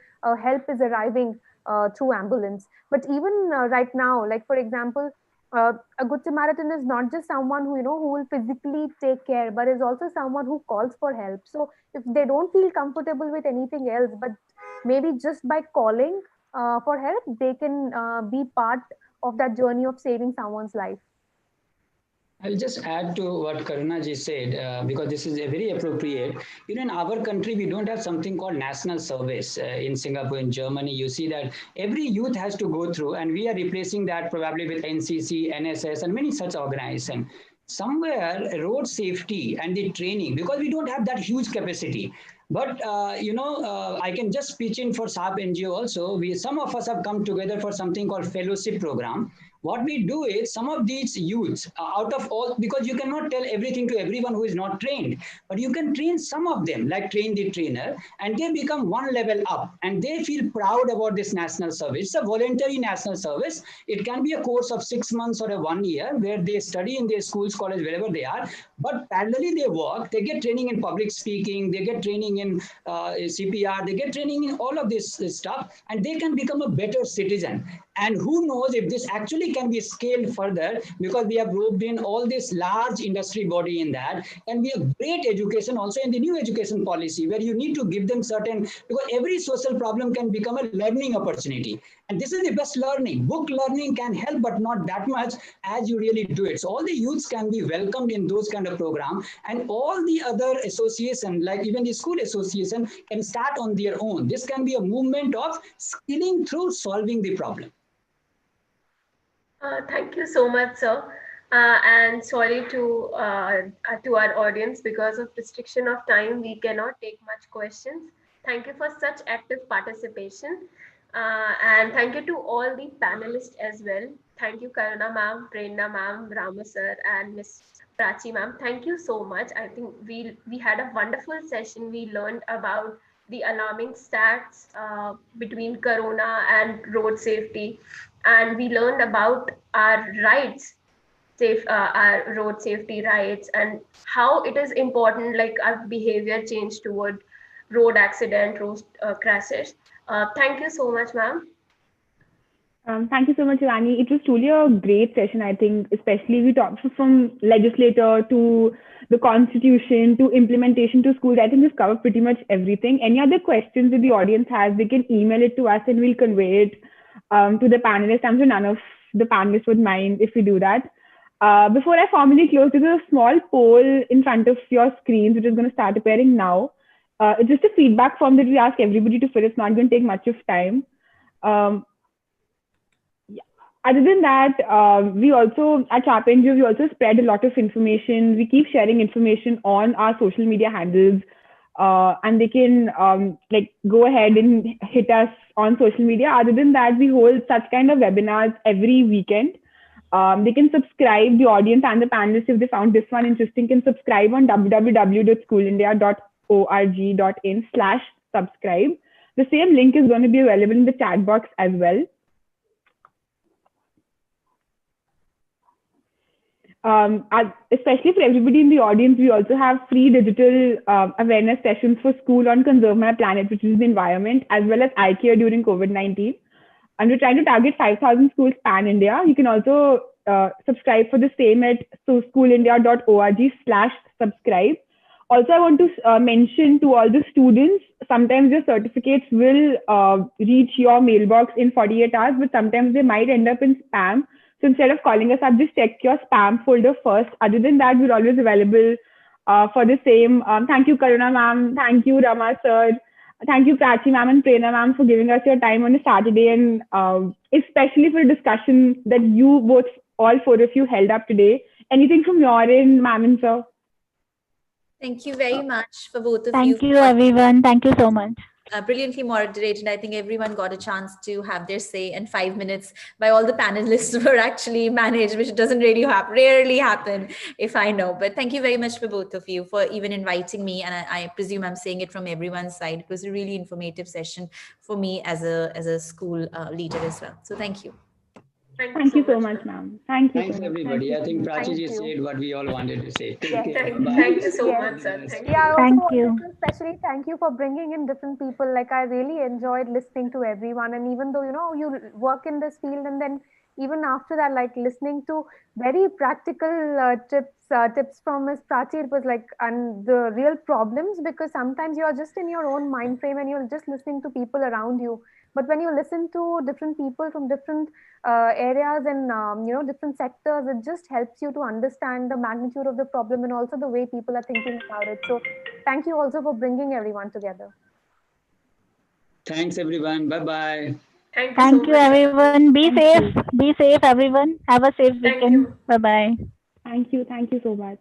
help is arriving through ambulance. But even right now, like for example, a good Samaritan is not just someone who will physically take care, but is also someone who calls for help. So if they don't feel comfortable with anything else, but maybe just by calling for help, they can be part of that journey of saving someone's life. I'll just add to what Karuna ji said, because this is a very appropriate. In our country, we don't have something called national service. In Singapore, in Germany, you see that every youth has to go through, and we are replacing that probably with NCC, NSS, and many such organizations. Somewhere, road safety and the training, because we don't have that huge capacity. But I can just pitch in for SAP NGO also. Some of us have come together for something called fellowship program. What we do is some of these youths out of all, because you cannot tell everything to everyone who is not trained, but you can train some of them, like train the trainer, and they become one level up and they feel proud about this national service. It's a voluntary national service. It can be a course of 6 months or a 1 year where they study in their schools, college, wherever they are, but parallelly they work, they get training in public speaking, they get training in CPR, they get training in all of this stuff, and they can become a better citizen. And who knows if this actually can be scaled further, because we have roped in all this large industry body in that. And we have great education also in the new education policy, where you need to give them certain, because every social problem can become a learning opportunity. And this is the best learning. Book learning can help, but not that much as you really do it. So all the youths can be welcomed in those kind of programs, and all the other association, like even the school association, can start on their own. This can be a movement of skilling through solving the problem. Thank you so much, sir. And sorry to our audience, because of restriction of time, we cannot take much questions. Thank you for such active participation. And thank you to all the panelists as well. Thank you, Karuna ma'am, Prerana ma'am, Rama sir, and Miss Prachi ma'am. Thank you so much. I think we had a wonderful session. We learned about the alarming stats between Corona and road safety, and we learned about our rights, our road safety rights, and how it is important, like our behavior change toward road accident, road crashes. Thank you so much, ma'am. Thank you so much, Rani. It was truly a great session, I think, especially we talked from legislator to the constitution to implementation to schools. I think we've covered pretty much everything. Any other questions that the audience has, they can email it to us and we'll convey it to the panelists. I'm sure none of the panelists would mind if we do that. Before I formally close, there's a small poll in front of your screens, which is going to start appearing now. It's just a feedback form that we ask everybody to fill. It's not going to take much of time. Other than that, we also, at Sharp NGO, we also spread a lot of information. We keep sharing information on our social media handles, and they can go ahead and hit us on social media. Other than that, we hold such kind of webinars every weekend. They can subscribe, the audience and the panelists, if they found this one interesting, can subscribe on www.schoolindia.org.in/subscribe. The same link is going to be available in the chat box as well. especially for everybody in the audience, we also have free digital awareness sessions for school on Conserve My Planet, which is the environment, as well as eye care during COVID-19. And we're trying to target 5,000 schools pan-India. You can also subscribe for the same at schoolindia.org/subscribe. Also, I want to mention to all the students, sometimes your certificates will reach your mailbox in 48 hours, but sometimes they might end up in spam. So instead of calling us up, just check your spam folder first. Other than that, we're always available for the same. Thank you, Karuna ma'am. Thank you, Rama sir. Thank you, Prachi ma'am and Prerana ma'am, for giving us your time on a Saturday, and especially for a discussion that you both, all four of you, held up today. Anything from your end, ma'am and sir? Thank you very much for both of you. Thank you, everyone. Thank you so much. Brilliantly moderated. I think everyone got a chance to have their say, and 5 minutes by all the panelists were actually managed, which doesn't really rarely happen, if I know. But thank you very much for both of you for even inviting me. And I presume I'm saying it from everyone's side. It was a really informative session for me as a school leader as well. So thank you. Thank you so much, ma'am. Thank you. Thanks, everybody. I think Prachi just said what we all wanted to say. Take care. Thank you so much, sir. Yeah, I also Thank wanted you. to especially thank you for bringing in different people. Like, I really enjoyed listening to everyone. And even though, you work in this field, and then even after that, like listening to very practical tips from Ms. Prachi, it was like, and the real problems, because sometimes you're just in your own mind frame and you're just listening to people around you. But when you listen to different people from different areas and different sectors, it just helps you to understand the magnitude of the problem and also the way people are thinking about it. So thank you also for bringing everyone together. Thanks, everyone. Bye-bye. Thank you, everyone. Be safe. Be safe, everyone. Have a safe weekend. Bye-bye. Thank you. Thank you so much.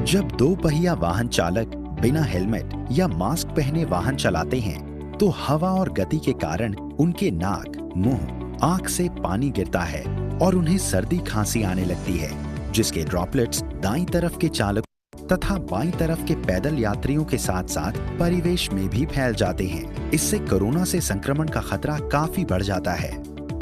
जब दो पहिया वाहन चालक बिना helmet या mask पहने वाहन चलाते हैं तो हवा और गति के कारण उनके नाक, मुंह, आंख से पानी गिरता है और उन्हें सर्दी खांसी आने लगती है, जिसके ड्रॉपलेट्स दाईं तरफ के चालक तथा बाईं तरफ के पैदल यात्रियों के साथ साथ परिवेश में भी फैल जाते हैं। इससे कोरोना से संक्रमण का खतरा काफी बढ़ जाता है।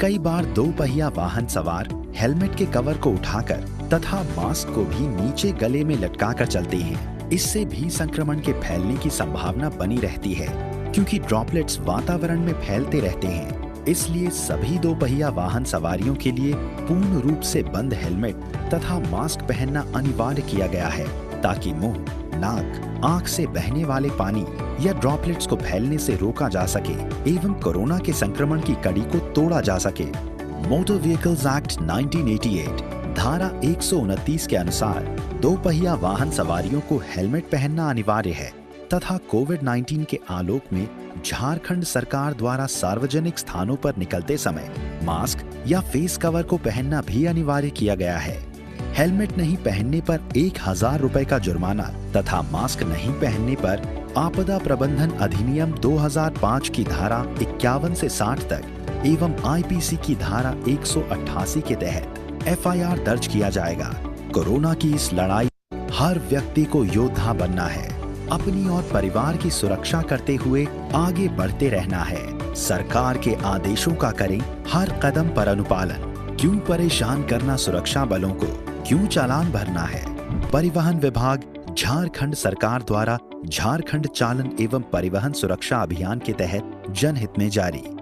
कई बार दो पहिया वाहन सवार हेलमेट के कवर को उठाकर तथा मास्क को भी नीचे गले में लटकाकर चलते हैं। इससे भी संक्रमण के फैलने की संभावना बनी रहती है, क्योंकि ड्रॉपलेट्स वातावरण में फैलते रहते हैं। इसलिए सभी दो पहिया वाहन सवारियों के लिए पूर्ण रूप से बंद हेलमेट तथा मास्क पहनना अनिवार्य किया गया है, ताकि मुंह, नाक, आंख से बहने वाले पानी या ड्रॉपलेट्स को फैलने से रोका जा सके एवं कोरोना के संक्रमण की कड़ी को तोड़ा जा सके। मोटर व्हीकल्स एक्ट 1988 धारा 129 के अनुसार दो पहिया वाहन सवारियों को हेलमेट पहनना अनिवार्य है तथा कोविड-19 के आलोक में झारखंड सरकार द्वारा सार्वजनिक स्थानों पर निकलते समय मास्क या फेस कवर को पहनना भी अनिवार्य किया गया है। हेलमेट नहीं पहनने पर 1000 रुपए का जुर्माना तथा मास्क नहीं पहनने पर आपदा प्रबंधन अधिनियम 2005 की धारा 51 से 60 तक एवं आईपीसी की धारा 188 के तहत FIR दर्ज किया जाएगा। कोरोना की इस लड़ाई हर व्यक्ति को योद्धा बनना है, अपनी और परिवार की सुरक्षा करते हुए आगे बढ़ते रहना है। सरकार के आदेशों का करें हर कदम पर अनुपालन। क्यों परेशान करना सुरक्षा बलों को, क्यों चालान भरना है। परिवहन विभाग झारखंड सरकार द्वारा झारखंड चालन एवं परिवहन सुरक्षा अभियान के तहत जनहित में जारी।